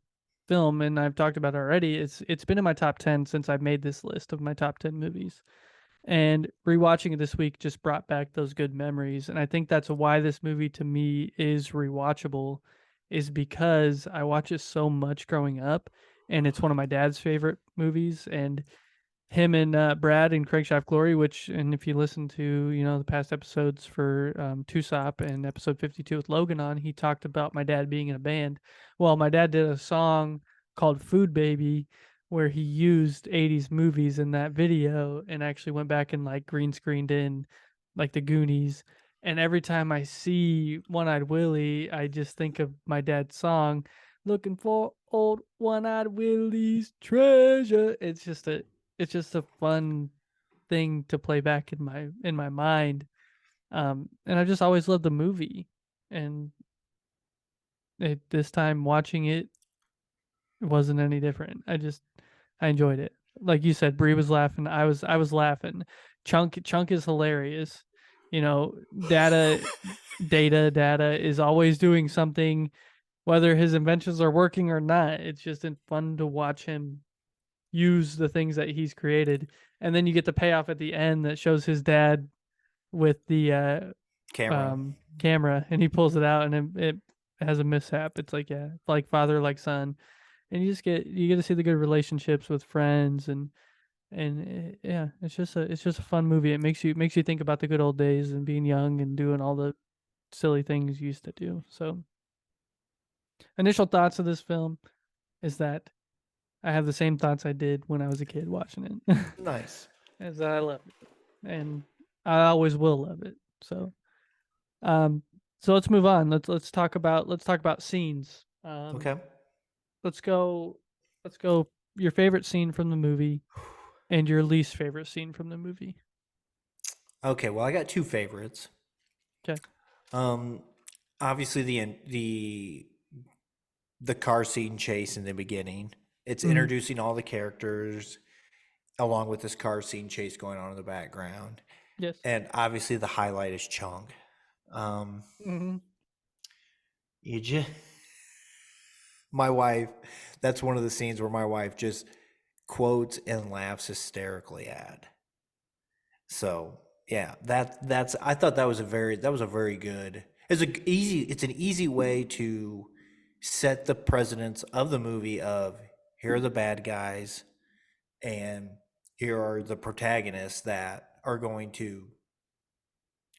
film, and I've talked about it already. It's been in my top 10 since I made this list of my top 10 movies. And rewatching it this week just brought back those good memories. And I think that's why this movie to me is rewatchable, is because I watch it so much growing up, and it's one of my dad's favorite movies. And him and Brad and Crankshaft Glory, and if you listen to the past episodes for Tusop and episode 52 with Logan on, he talked about my dad being in a band. Well, my dad did a song called Food Baby, where he used 80s movies in that video, and actually went back and like green screened in like the Goonies. And every time I see One-Eyed Willie, I just think of my dad's song, looking for old One-Eyed Willie's treasure. It's just a fun thing to play back in my mind. And I just always loved the movie. And this time watching it wasn't any different. I enjoyed it. Like you said, Bree was laughing. I was laughing. Chunk is hilarious. Data is always doing something, whether his inventions are working or not. It's just fun to watch him use the things that he's created. And then you get the payoff at the end that shows his dad with the camera. camera, and he pulls it out, and has a mishap. It's like like father like son, and you get to see the good relationships with friends and yeah, it's just a fun movie. It makes you think about the good old days and being young and doing all the silly things you used to do. So initial thoughts of this film is that I have the same thoughts I did when I was a kid watching it. Nice. Is that I love it, and I always will love it. So, um, so let's move on. Let's talk about scenes. Okay. Let's go. Let's go. Your favorite scene from the movie and your least favorite scene from the movie. Okay. Well, I got two favorites. Okay. Obviously the car scene chase in the beginning. It's Mhm. introducing all the characters along with this car scene chase going on in the background. Yes. And obviously the highlight is Chunk. Hmm. You just my wife, that's one of the scenes where my wife just quotes and laughs hysterically at. So yeah, that's I thought that was a very good. It's an easy way to set the precedents of the movie of here are the bad guys and here are the protagonists that are going to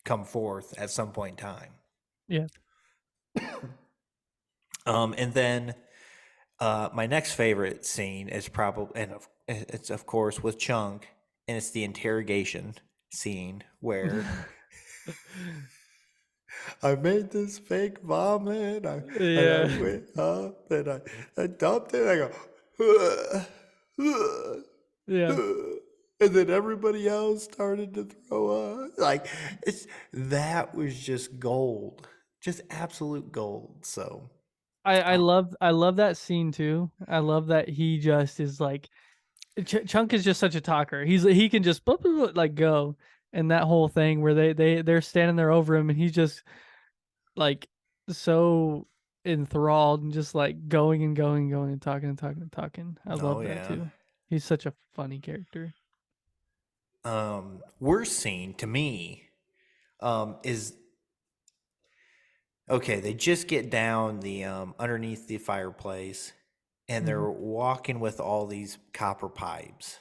come forth at some point in time. Yeah. And then my next favorite scene is probably, it's of course with Chunk, and it's the interrogation scene where I made this fake vomit, and I Yeah. went up and I dumped it. And I go, Yeah. and then everybody else started to throw up. Like that was just gold, just absolute gold. So I love that scene too. I love that he just is like Chunk is just such a talker. He can just like go, and that whole thing where they're standing there over him and he's just like so enthralled and just like going and going and going and talking and talking and talking. I oh love that yeah. too. He's such a funny character. Worst scene to me is okay. They just get down the underneath the fireplace, and they're walking with all these copper pipes,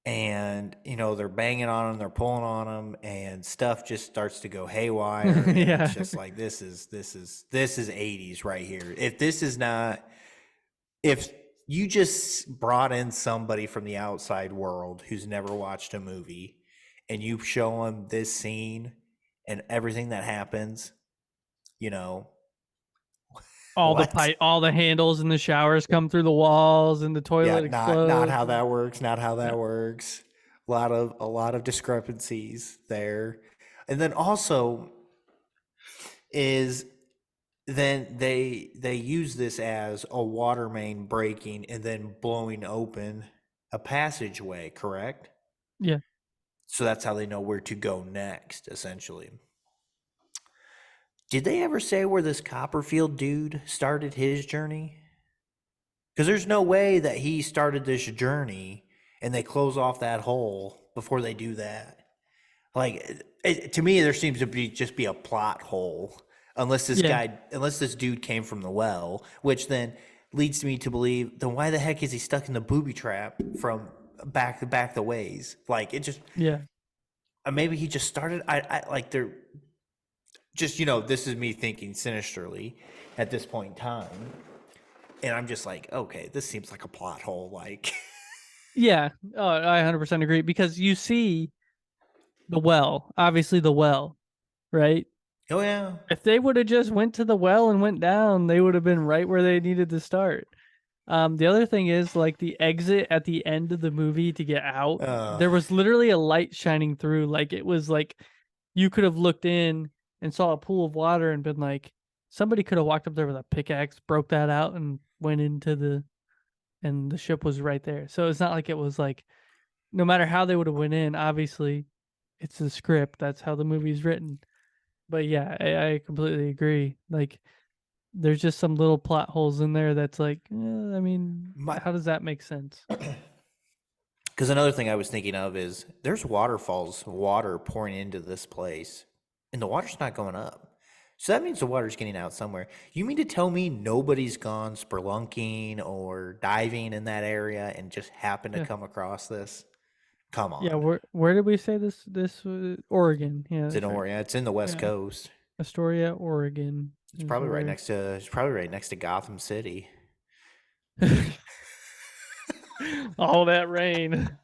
and they're banging on them, they're pulling on them, and stuff just starts to go haywire, and Yeah. it's just like this is 80s right here. If you just brought in somebody from the outside world who's never watched a movie and you show them this scene and everything that happens, All the what? all the handles in the showers come through the walls and the Yeah, toilet not explodes. how that works. Not how that Yeah. works. A lot of discrepancies there, and then also is then they use this as a water main breaking and then blowing open a passageway. Correct. Yeah. So that's how they know where to go next. Essentially, did they ever say where this Copperfield dude started his journey? Because there's no way that he started this journey and they close off that hole before they do that. Like, to me, there seems to be a plot hole, unless Yeah. unless this dude came from the well, which then leads me to believe, then why the heck is he stuck in the booby trap from back the ways? Like, it just, Yeah. maybe he just started. I like they're just this is me thinking sinisterly at this point in time. And I'm just like, okay, this seems like a plot hole. Like, Yeah. Oh, I 100% agree because you see the well, obviously the well, right? oh yeah, If they would have just went to the well and went down, they would have been right where they needed to start. The other thing is like the exit at the end of the movie to get out. There was literally a light shining through. Like it was like you could have looked in and saw a pool of water and been like, somebody could have walked up there with a pickaxe, broke that out, and went and the ship was right there. So it's not like it was like, no matter how they would have went in, obviously it's the script. That's how the movie's written. But yeah, I completely agree. Like, there's just some little plot holes in there that's like, I mean, how does that make sense? because another thing I was thinking of is there's water pouring into this place, and the water's not going up. So that means the water's getting out somewhere. You mean to tell me nobody's gone spelunking or diving in that area and just happened to Yeah. come across this? Come Yeah, on. where did we say this was? Oregon. Yeah, It's in that's right. Oregon. It's in the West Yeah. Coast. Astoria, Oregon It's is probably right where. next to. It's probably right next to Gotham City. All that rain.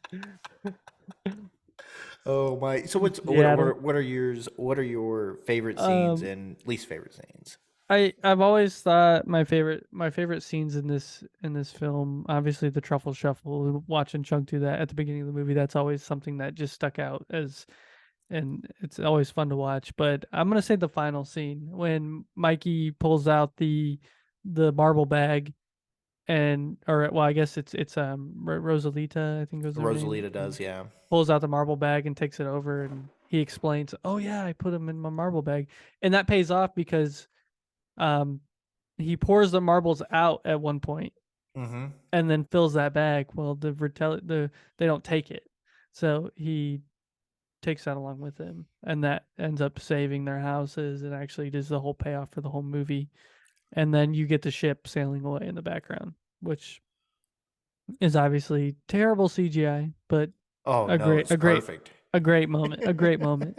Oh my! So what's Seattle. what are yours? What are your favorite scenes Um, and least favorite scenes? I've always thought my favorite scenes in this film, obviously the truffle shuffle, watching Chunk do that at the beginning of the movie, that's always something that just stuck out as, and it's always fun to watch. But I'm gonna say the final scene when Mikey pulls out the marble bag, and or well, I guess it's Rosalita, I think was her name. Rosalita does, yeah. Pulls out the marble bag and takes it over, and he explains, "Oh yeah, I put them in my marble bag," and that pays off because um he pours the marbles out at one point Mm-hmm. and then fills that bag. Well, they don't take it, so he takes that along with him, and that ends up saving their houses and actually does the whole payoff for the whole movie. And then you get the ship sailing away in the background, which is obviously terrible CGI, but Oh a no, great it's a great perfect. a great moment, a great moment.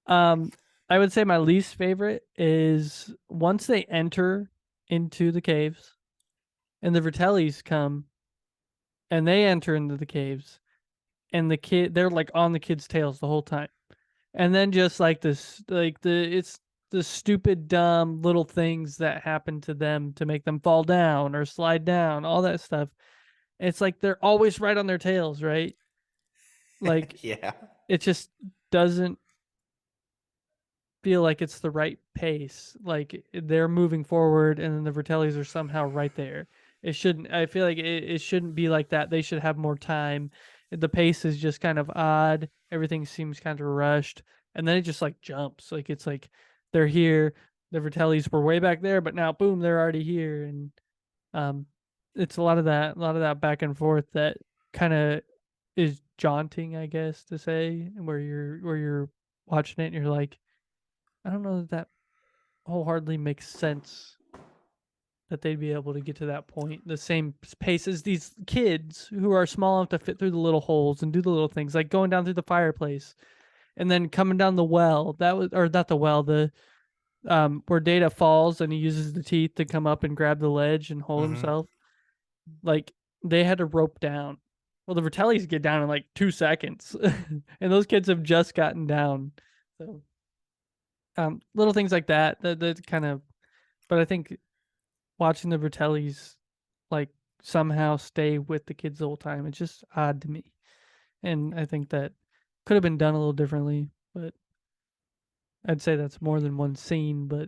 Um, I would say my least favorite is once they enter into the caves and the Vertellis come and they enter into the caves and they're like on the kids' tails the whole time. And then just like this, like it's the stupid, dumb little things that happen to them to make them fall down or slide down, all that stuff. It's like they're always right on their tails, right? Like Yeah. it just doesn't feel like it's the right pace. Like they're moving forward, and then the Vertellis are somehow right there. It shouldn't. I feel like it shouldn't be like that. They should have more time. The pace is just kind of odd. Everything seems kind of rushed, and then it just like jumps. Like it's like they're here. The Vertellis were way back there, but now boom, they're already here, and um, it's a lot of that back and forth that kind of is jaunting, I guess, to say, where you're watching it and you're like, I don't know that wholeheartedly makes sense that they'd be able to get to that point, the same pace as these kids who are small enough to fit through the little holes and do the little things, like going down through the fireplace and then coming down the well. That was, or not the well, the where Data falls and he uses the teeth to come up and grab the ledge and hold Mm-hmm. himself. Like they had to rope down. Well, the Vertellis get down in like 2 seconds, and those kids have just gotten down. So little things like that kind of, but I think watching the Vertellis like somehow stay with the kids the whole time, it's just odd to me. And I think that could have been done a little differently, but I'd say that's more than one scene, but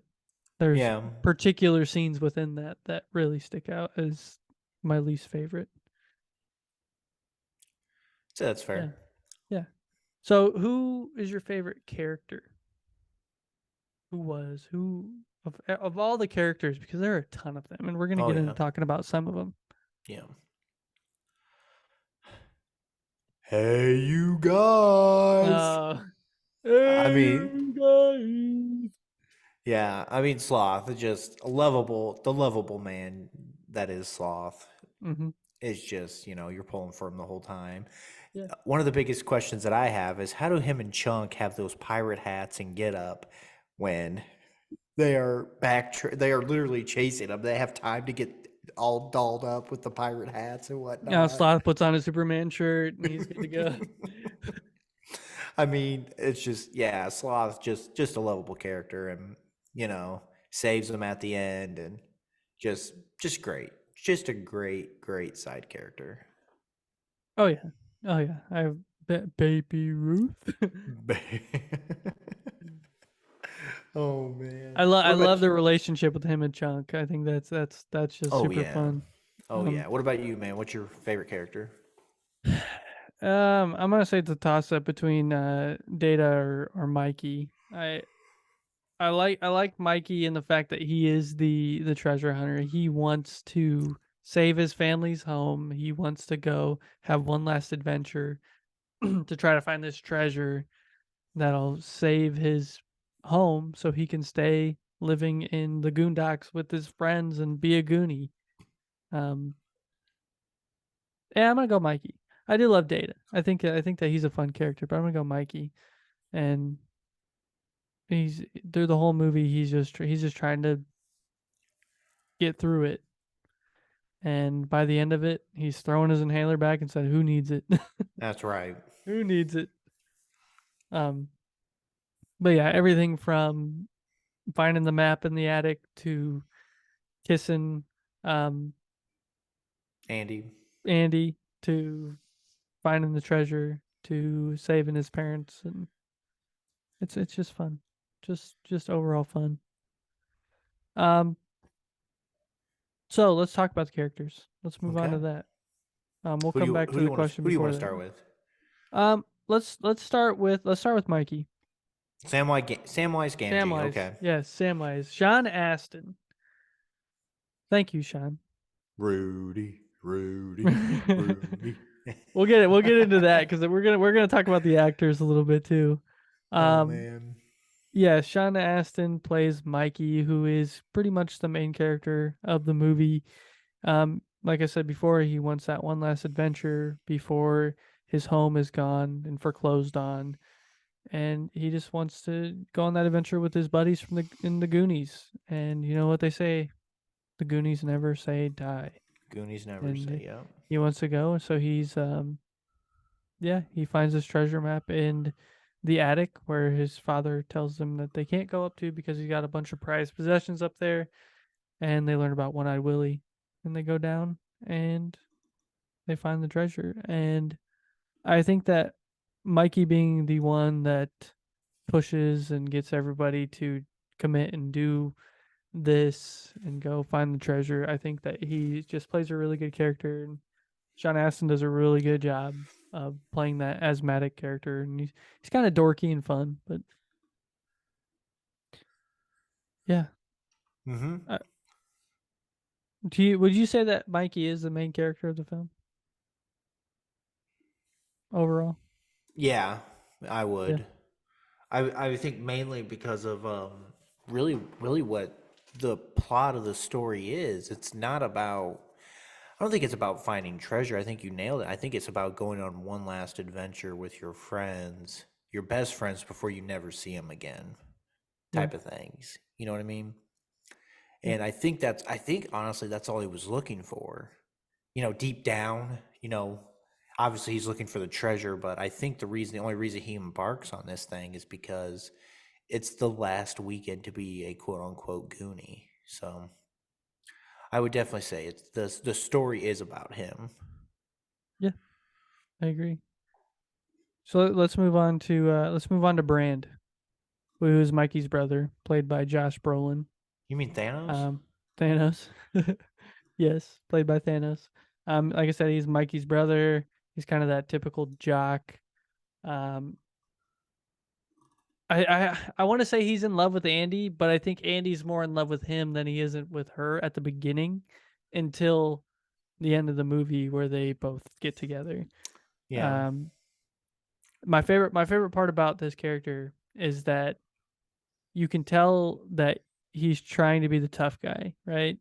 there's Yeah. particular scenes within that really stick out as my least favorite. So that's fair. Yeah. So who is your favorite character? Who of all the characters, because there are a ton of them, and we're gonna Oh get into yeah. talking about some of them. Yeah. Hey, you guys. I mean, Guys. yeah. I mean, Sloth, just a lovable, the lovable man that is Sloth. Mm-hmm. Is just, you're pulling for him the whole time. Yeah. One of the biggest questions that I have is how do him and Chunk have those pirate hats and get up when they are they are literally chasing them? They have time to get all dolled up with the pirate hats and Now whatnot. Sloth puts on a Superman shirt and he's good to go. I mean, it's just, yeah, Sloth just a lovable character, and saves them at the end, and just great, just a great side character. Oh yeah. I have Baby Ruth. Oh man, I What about love the you? relationship with him and Chunk. I think that's just Oh super yeah, fun. oh yeah. What about you, man? What's your favorite character? I'm gonna say it's a toss up between Data or Mikey. I like Mikey in the fact that he is the treasure hunter. He wants to save his family's home. He wants to go have one last adventure to try to find this treasure that'll save his home so he can stay living in the Goondocks with his friends and be a Goonie. Yeah, I'm gonna go Mikey. I do love Data. I think that he's a fun character, but I'm gonna go Mikey. And he's through the whole movie, he's just trying to get through it. And by the end of it, he's throwing his inhaler back and said, "Who needs it? That's right. Who needs it?" But yeah, everything from finding the map in the attic to kissing Andy. Andy to finding the treasure to saving his parents, and it's just fun, just overall fun. So let's talk about the characters. Let's move on to Okay. that. We'll come back to the question Who do you before want to that. start with? Let's start with Mikey. Samwise Gamgee. Samwise. Okay. Yes, Samwise. Sean Astin. Thank you, Sean. Rudy. We'll get into that because we're gonna talk about the actors a little bit too. Oh man. Yeah, Sean Astin plays Mikey, who is pretty much the main character of the movie. Like I said before, he wants that one last adventure before his home is gone and foreclosed on, and he just wants to go on that adventure with his buddies from the Goonies. And you know what they say, the Goonies never say die. Goonies never And say yeah. he wants to go, so he's he finds this treasure map in the attic where his father tells them that they can't go up to because he's got a bunch of prized possessions up there. And they learn about One-Eyed Willie, and they go down and they find the treasure. And I think that Mikey being the one that pushes and gets everybody to commit and do this and go find the treasure, I think that he just plays a really good character, and Sean Astin does a really good job of playing that asthmatic character, and he's kind of dorky and fun, but yeah. Mm-hmm. Would you say that Mikey is the main character of the film overall? Yeah, I would. Yeah. I think mainly because of really what the plot of the story is. It's not about. I don't think it's about finding treasure. I think you nailed it. I think it's about going on one last adventure with your friends, your best friends, before you never see them again, type of things. You know what I mean? And I think honestly that's all he was looking for. You know, deep down, obviously he's looking for the treasure, but I think the only reason he embarks on this thing is because it's the last weekend to be a quote unquote Goonie. So I would definitely say the story is about him. Yeah, I agree. So let's move on to Brand, who is Mikey's brother, played by Josh Brolin. You mean Thanos? Thanos. Yes, played by Thanos. Like I said, he's Mikey's brother. He's kind of that typical jock. I want to say he's in love with Andy, but I think Andy's more in love with him than he is with her at the beginning, until the end of the movie where they both get together. Yeah. My favorite part about this character is that you can tell that he's trying to be the tough guy, right?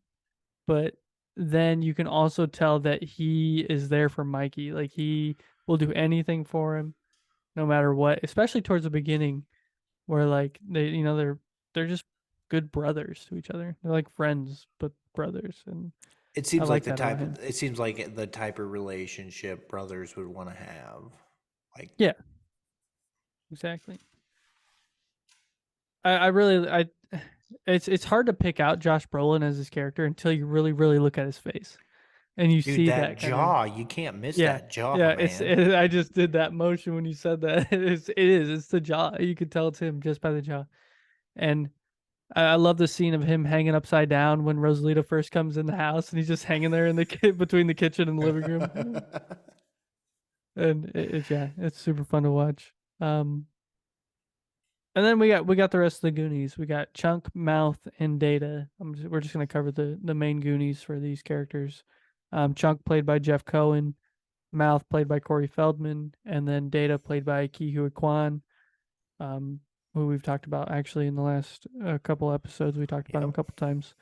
But then you can also tell that he is there for Mikey. Like, he will do anything for him, no matter what. Especially towards the beginning, where like they're just good brothers to each other. They're like friends, but brothers, and It seems like the that about type him. it seems like the type of relationship brothers would want to have. Like, Yeah, exactly. I really it's hard to pick out Josh Brolin as his character until you really look at his face, and you dude, see that kind jaw, you can't miss yeah, that jaw, yeah. man. I just did that motion when you said that. It's the jaw. You could tell it's him just by the jaw. And I love the scene of him hanging upside down when Rosalita first comes in the house, and he's just hanging there in the between the kitchen and the living room. And it's super fun to watch. And then we got the rest of the Goonies. We got Chunk, Mouth, and Data. We're just gonna cover the main Goonies for these characters. Chunk played by Jeff Cohen, Mouth played by Corey Feldman, and then Data played by Ki Hui Kwan. who we've talked about actually in the last couple episodes. We talked about him a Yep. couple times.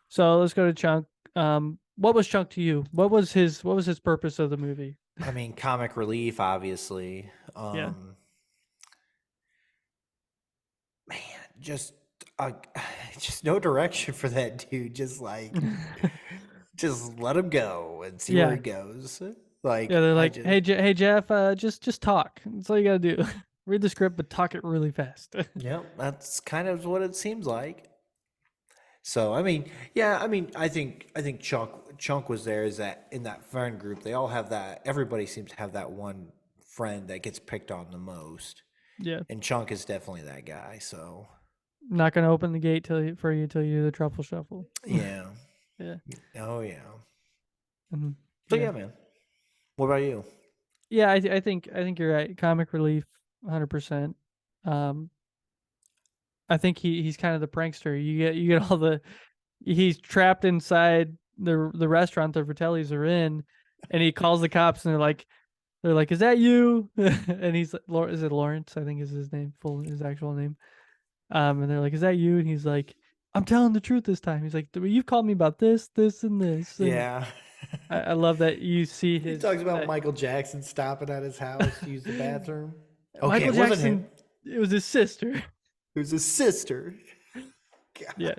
So let's go to Chunk. What was Chunk to you? What was his purpose of the movie? I mean, comic relief, obviously. Yeah. Man, just uh, just no direction for that dude. Just like, just let him go and see where Yeah. he goes. Like, Yeah, they're I like, just, hey Jeff, just talk. That's all you gotta do. Read the script, but talk it really fast. yep, that's kind of what it seems like. So I mean, yeah, I mean, I think Chunk was there. Is that in that friend group? They all have that. Everybody seems to have that one friend that gets picked on the most, Yeah, and Chunk is definitely that guy. So not gonna open the gate for you till you do the truffle shuffle. yeah, Yeah. oh yeah. Mhm. So Yeah. yeah, man. What about you? Yeah, I think you're right. Comic relief, 100%. Um, I think he's kind of the prankster. You get all the he's trapped inside the restaurant the Fratellis are in, and he calls the cops and they're like, "Is that you?" And he's like, "Is it Lawrence? I think is his name, his actual name." And they're like, "Is that you?" And he's like, "I'm telling the truth this time." He's like, "You've called me about this, this, and this." And Yeah. I love that you see He his talks about that Michael Jackson stopping at his house to use the bathroom. Okay, Michael it wasn't him. Jackson. It was his sister. It was his sister. Yeah.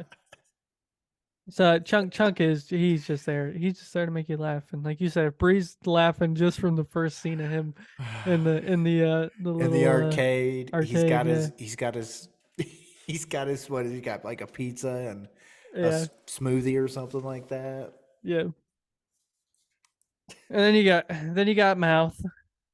So Chunk he's just there. He's just there to make you laugh, and like you said, Bree's laughing just from the first scene of him in the In little the arcade, he's arcade. got Yeah, his he's got his he's got his what he got like a pizza and a yeah, smoothie or something like that. yeah. And then you got Mouth,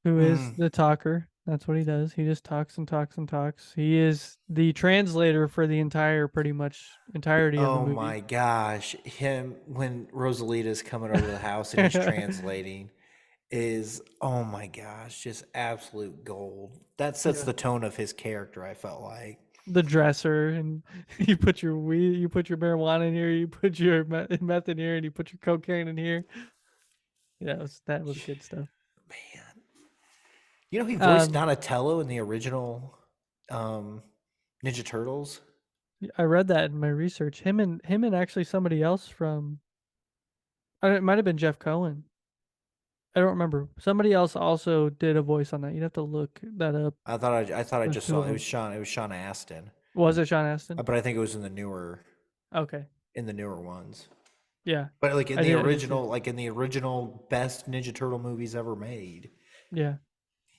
who is Mm. the talker. That's what he does. He just talks and talks and talks. He is the translator for the pretty much entirety of the Oh movie. my gosh, him when Rosalita's coming over to the house and he's translating is oh my gosh, just absolute gold. That sets Yeah. the tone of his character, I felt like. The dresser, and you put your weed, you put your marijuana in here, you put your meth in here, and you put your cocaine in here. Yeah, that was good stuff. Man. You know he voiced Um, Donatello in the original Ninja Turtles? I read that in my research. Him and actually somebody else from. It might have been Jeff Cohen. I don't remember. Somebody else also did a voice on that. You'd have to look that up. I thought I There's just two saw of it was them. Sean Astin. Was it Sean Astin? But I think it was Okay. in the newer ones. Yeah. But like in I the did see it. original best Ninja Turtle movies ever made, Yeah.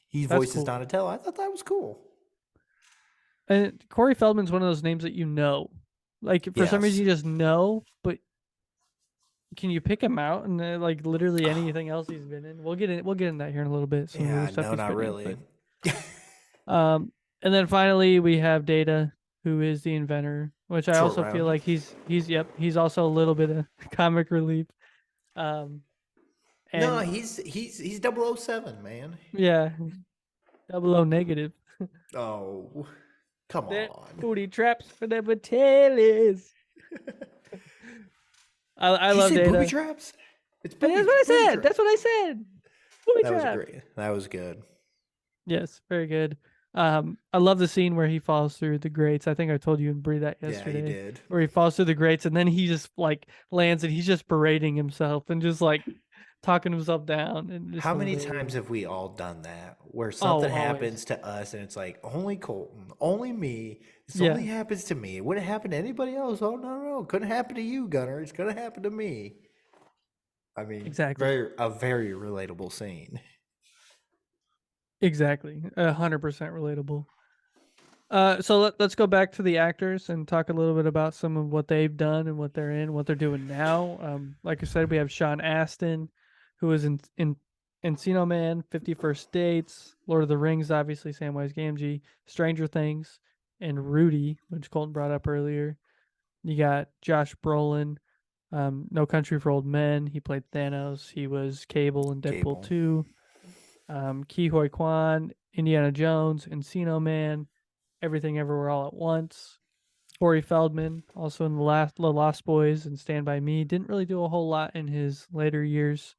he That's voices cool. Donatello. I thought that was cool. And Corey Feldman's one of those names that you know. Like for some reason Yes. you just know, but can you pick him out and like literally anything else he's been in? We'll get in that here in a little bit. Some of the Yeah, other stuff no, he's not been really. in, but and then finally we have Data, who is the inventor, which I Short also feel round. like he's also a little bit of comic relief. And No, he's 007, man. yeah, 00 negative. Oh, come That on. booty traps for the Batellis. I Did you love say Data. booby traps? It's And booby. that's what I booby said. traps. That's what I said. Booby That was trap. great. That was good. Yes, very good. I love the scene where he falls through the grates. I think I told you and Bree that yesterday. Yeah, he did. Where he falls through the grates and then he just like lands and he's just berating himself and just like talking himself down. And just How many hilarious. times have we all done that? Where something always. happens to us and it's like, only Colton, only me. This Yeah. only happens to me. It wouldn't happen to anybody else. Oh, no. Couldn't happen to you, Gunner. It's going to happen to me. I mean, Exactly. a very relatable scene. Exactly. 100% relatable. So let's go back to the actors and talk a little bit about some of what they've done and what they're in, what they're doing now. Like I said, we have Sean Astin, who is in Encino Man, 51st Dates, Lord of the Rings, obviously Samwise Gamgee, Stranger Things, and Rudy, which Colton brought up earlier. You got Josh Brolin, No Country for Old Men. He played Thanos. He was Cable in Deadpool Cable. 2. Ke Huy Quan, Indiana Jones, Encino Man, Everything Everywhere All at Once. Corey Feldman, also in the Lost Boys and Stand By Me, didn't really do a whole lot in his later years.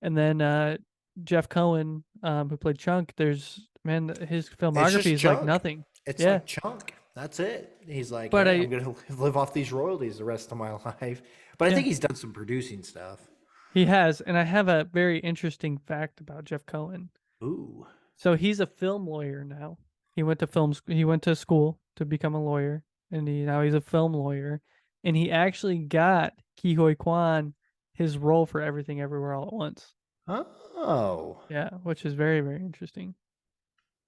And then Jeff Cohen, who played Chunk, his filmography is like Chunk. nothing. It's Yeah. like chunk. That's it. He's like, But hey, I- I'm gonna live off these royalties the rest of my life. But I Yeah. think he's done some producing stuff. He has, and I have a very interesting fact about Jeff Cohen. Ooh. So he's a film lawyer now. He went to he went to school to become a lawyer, and now he's a film lawyer. And he actually got Ke Huy Quan his role for Everything Everywhere All at Once. Oh. Yeah, which is very, very interesting.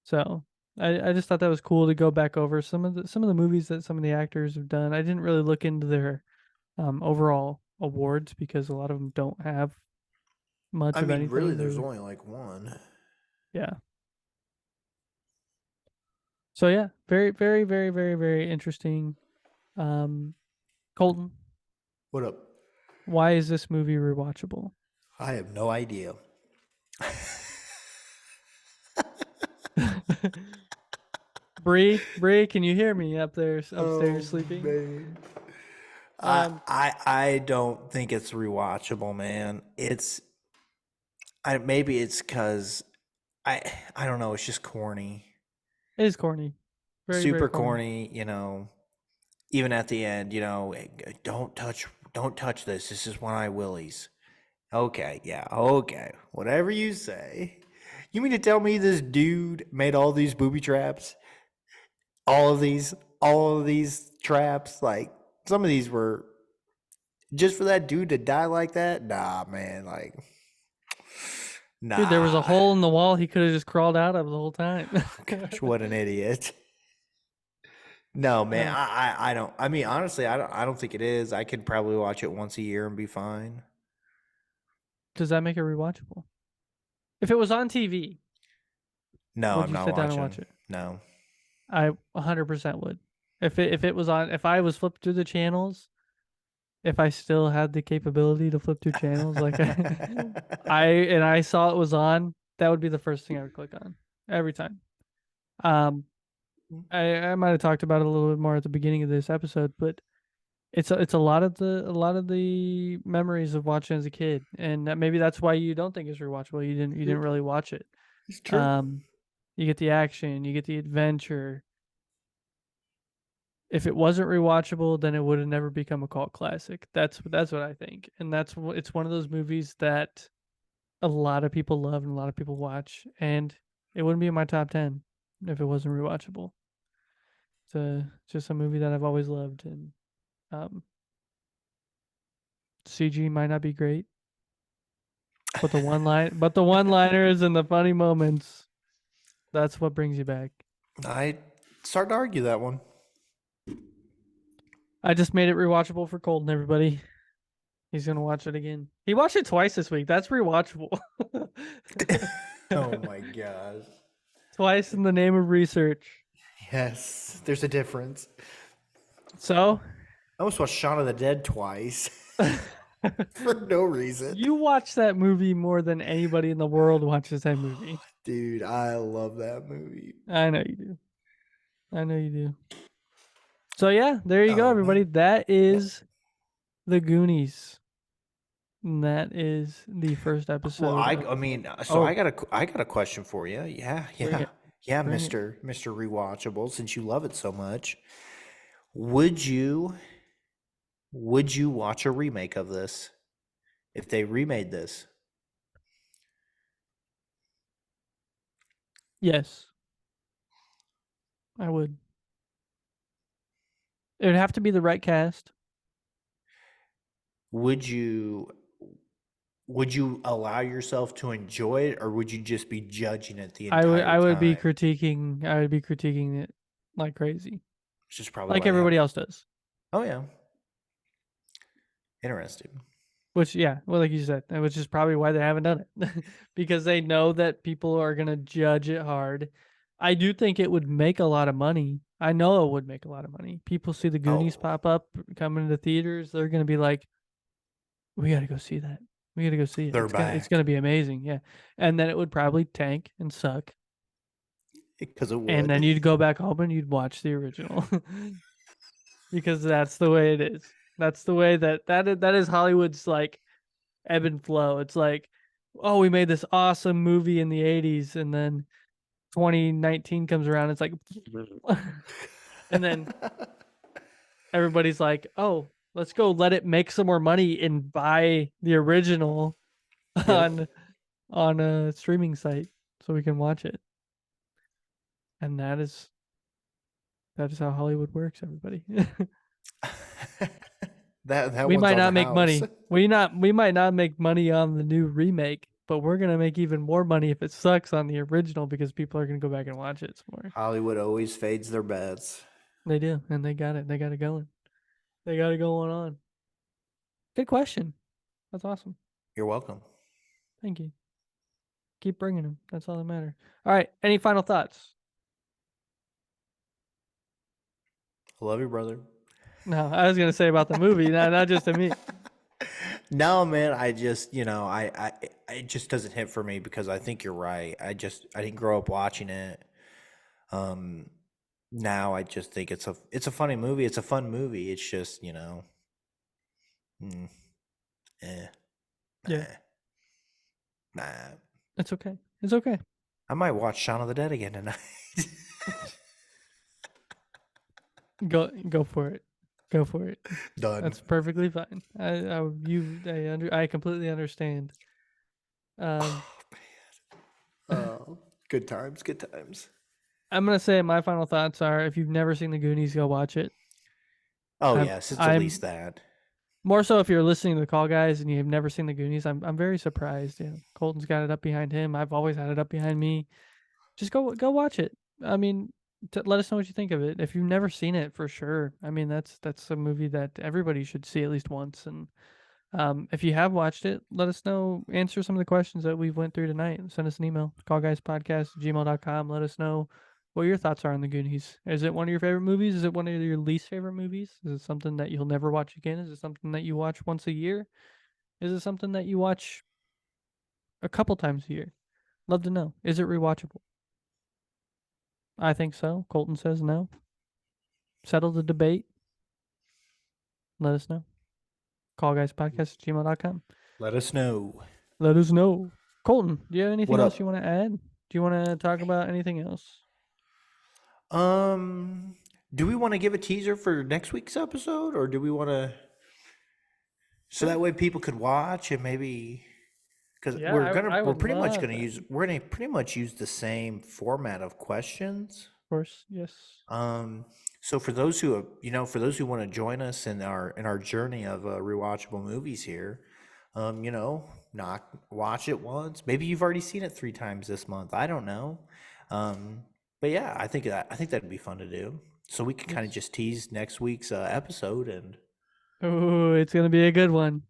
So I just thought that was cool to go back over some of the movies that some of the actors have done. I didn't really look into their overall awards because a lot of them don't have much I of mean, anything. really, there's They're- only like one. yeah. So yeah, very, very, very, very, very interesting. Colton, What up? why is this movie rewatchable? I have no idea. Bree, can you hear me up there upstairs Oh, sleeping? man. Um, I don't think it's rewatchable, man. Maybe it's because I don't know. It's just corny, It is corny, very, very super corny. corny. Even at the end, don't touch this. This is one eye Willie's. Okay, yeah, okay, whatever you say. You mean to tell me this dude made all these booby traps? All of these traps, like some of these were just for that dude to die like that? Nah, man, like nah. Dude, there was a hole in the wall he could have just crawled out of the whole time. Gosh, what an idiot. No, man, Yeah. I don't. I mean, honestly, I don't think it is. I could probably watch it once a year and be fine. Does that make it rewatchable? If it was on TV, No, would I'm you not sit down and watching. watch it? No. I 100% would. If it was on, if I was flipped through the channels, if I still had the capability to flip through channels, like I saw it was on, that would be the first thing I would click on every time. I might have talked about it a little bit more at the beginning of this episode, but it's a lot of the memories of watching as a kid, and maybe that's why you don't think it's rewatchable. You didn't really watch it. It's true. You get the action, you get the adventure. If it wasn't rewatchable, then it would have never become a cult classic. That's what I think, and it's one of those movies that a lot of people love and a lot of people watch, and it wouldn't be in my top 10 if it wasn't rewatchable. It's just a movie that I've always loved, and CG might not be great, but the one-liners and the funny moments, that's what brings you back. I start to argue that one. I just made it rewatchable for Colton, everybody. He's gonna watch it again. He watched it twice this week. That's rewatchable. Oh my gosh. Twice in the name of research. Yes, there's a difference. So, I almost watched Shaun of the Dead twice for no reason. you watch that movie more than anybody in the world watches that movie. Dude, I love that movie. I know you do. I know you do. So yeah, there you go, Oh, everybody. man. That is the Goonies. And that is the first episode. Well, of- I mean, so Oh. I got a question for you. Yeah, Bring it. yeah, Bring it. Mister Rewatchable. Since you love it so much, would you watch a remake of this if they remade this? Yes, I would. It would have to be the right cast. Would you allow yourself to enjoy it, or would you just be judging it the entire I would be time? critiquing it like crazy, Which is probably like why they everybody haven't- else does. Oh yeah, interesting. Which, yeah, well, like you said, which is probably why they haven't done it because they know that people are gonna judge it hard. I do think it would make a lot of money. I know it would make a lot of money. People see the Goonies Oh. pop up coming to theaters, they're gonna be like, "We got to go see that. We got to go see it. They're It's back. gonna be amazing." Yeah, and then it would probably tank and suck, Because it would. and then you'd go back home and you'd watch the original because that's the way it is. That's the way that is Hollywood's like ebb and flow. It's like, oh, we made this awesome movie in the 80s, and then 2019 comes around, it's like, and then everybody's like, "Oh, let's go let it make some more money and buy the original on a streaming site so we can watch it." And that is how Hollywood works, everybody. that We one's might on not the make house. money. We might not make money on the new remake, but we're gonna make even more money if it sucks on the original because people are gonna go back and watch it some more. Hollywood always fades their bets. They do, and they got it. They got it going. They got it going on. Good question. That's awesome. You're welcome. Thank you. Keep bringing them. That's all that matters. All right. Any final thoughts? I love you, brother. No, I was gonna say about the movie, not just to me. No, man, I just, it just doesn't hit for me because I think you're right. I didn't grow up watching it. Now I just think it's a funny movie. It's a fun movie. It's just, mm, eh, Yeah. nah, nah. It's okay. It's okay. I might watch Shaun of the Dead again tonight. Go for it. Go for it. Done. That's perfectly fine. I completely understand. Oh, good times, good times. I'm gonna say my final thoughts are: if you've never seen the Goonies, go watch it. Oh, yes, it's at least that. More so if you're listening to the Call Guys and you have never seen the Goonies. I'm very surprised. Yeah, Colton's got it up behind him. I've always had it up behind me. Just go watch it. I mean, let us know what you think of it. If you've never seen it, for sure. I mean, that's a movie that everybody should see at least once. And if you have watched it, let us know. Answer some of the questions that we've went through tonight. Send us an email, callguyspodcast@gmail.com. Let us know what your thoughts are on the Goonies. Is it one of your favorite movies? Is it one of your least favorite movies? Is it something that you'll never watch again? Is it something that you watch once a year? Is it something that you watch a couple times a year? Love to know. Is it rewatchable? I think so. Colton says no. Settle the debate. Let us know. Callguyspodcast@gmail.com. Let us know. Let us know. Colton, do you have anything What else up? you want to add? Do you want to talk about anything else? Do we want to give a teaser for next week's episode, or do we want to, so that way people could watch and maybe, because Yeah, I we're would pretty much love gonna that. we're gonna pretty much use the same format of questions. Of course, yes. So for those who for those who want to join us in our journey of rewatchable movies here, not watch it once. Maybe you've already seen it 3 times this month. I don't know. But yeah, I think that'd be fun to do. So we can kind of just tease next week's episode and Oh, it's gonna be a good one.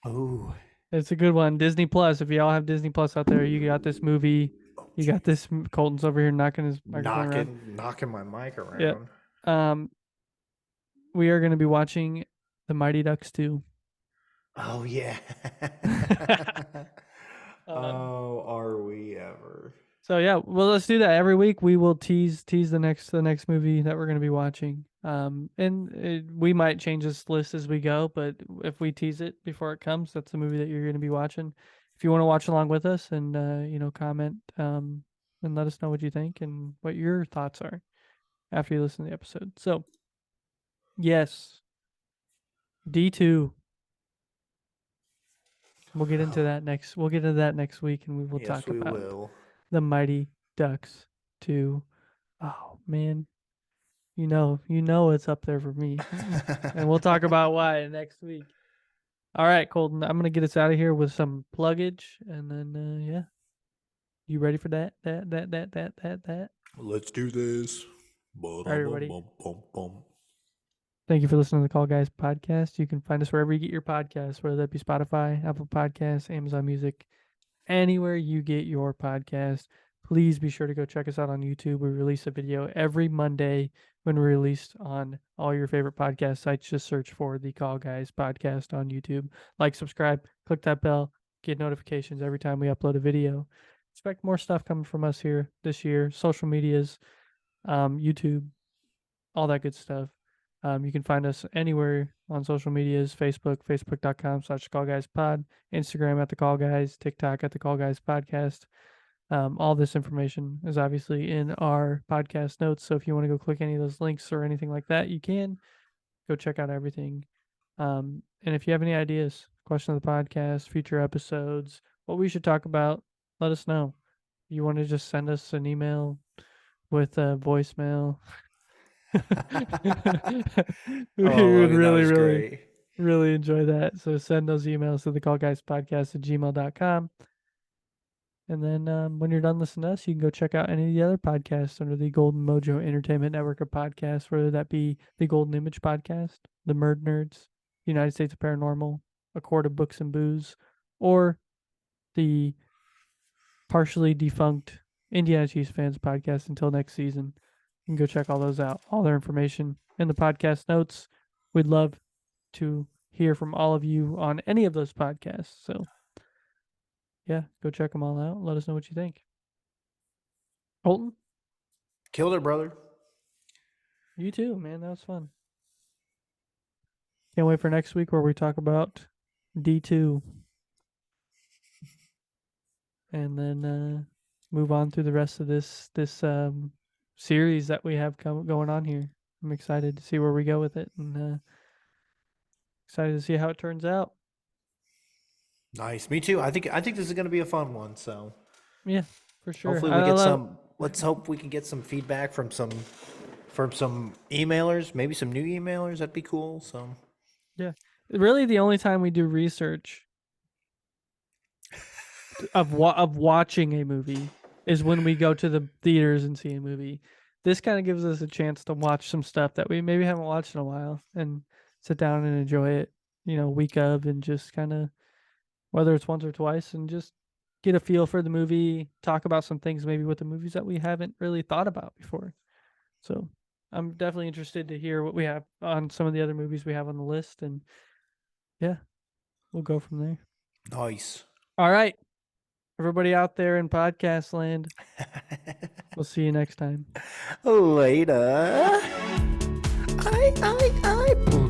oh, It's a good one. Disney Plus. If y'all have Disney Plus out there, you got this movie. You got this. Colton's over here knocking his microphone around. knocking my mic around. Yeah. We are gonna be watching The Mighty Ducks 2. Oh yeah. Oh, are we ever? So yeah, well, let's do that every week. We will tease the next movie that we're going to be watching. We might change this list as we go, but if we tease it before it comes, that's the movie that you're going to be watching. If you want to watch along with us and comment and let us know what you think and what your thoughts are after you listen to the episode. So yes, D2. We'll get into that next. We'll get into that next week, and we will Yes, talk we about will. The Mighty Ducks 2. Oh man, you know it's up there for me, and we'll talk about why next week. All right, Colton, I'm gonna get us out of here with some pluggage, and then yeah, you ready for that? That. Let's do this. right, everybody. Bum. Thank you for listening to the Call Guys podcast. You can find us wherever you get your podcasts, whether that be Spotify, Apple Podcasts, Amazon Music, anywhere you get your podcast. Please be sure to go check us out on YouTube. We release a video every Monday when we're released on all your favorite podcast sites. Just search for the Call Guys podcast on YouTube. Like, subscribe, click that bell, get notifications every time we upload a video. Expect more stuff coming from us here this year. Social medias, YouTube, all that good stuff. You can find us anywhere on social medias, Facebook, facebook.com/callguyspod, Instagram @thecallguys, TikTok @thecallguyspodcast. All this information is obviously in our podcast notes. So if you want to go click any of those links or anything like that, you can go check out everything. And if you have any ideas, question of the podcast, future episodes, what we should talk about, let us know. You want to just send us an email with a voicemail. We Oh, would that really, was really, great. really enjoy that. So send those emails to thecallguyspodcast@gmail.com. And then when you're done listening to us, you can go check out any of the other podcasts under the Golden Mojo Entertainment Network of podcasts, whether that be the Golden Image Podcast, the Murdnerds, United States of Paranormal, A Court of Books and Booze, or the partially defunct Indiana Chiefs Fans Podcast until next season. You can go check all those out. All their information in the podcast notes. We'd love to hear from all of you on any of those podcasts. So, yeah, go check them all out. Let us know what you think. Holton, Killed it, brother. you too, man. That was fun. Can't wait for next week where we talk about D2. And then move on through the rest of this series that we have going on here. I'm excited to see where we go with it, and excited to see how it turns out. Nice. Me too. I think this is going to be a fun one. So Yeah, for sure. hopefully we get some. Let's hope we can get some feedback from some emailers. Maybe some new emailers. That'd be cool. So Yeah, really, the only time we do research of watching a movie is when we go to the theaters and see a movie. This kind of gives us a chance to watch some stuff that we maybe haven't watched in a while and sit down and enjoy it, week of, and just kind of, whether it's once or twice, and just get a feel for the movie, talk about some things maybe with the movies that we haven't really thought about before. So I'm definitely interested to hear what we have on some of the other movies we have on the list, and yeah, we'll go from there. nice. All right. Everybody out there in podcast land, we'll see you next time. Later. I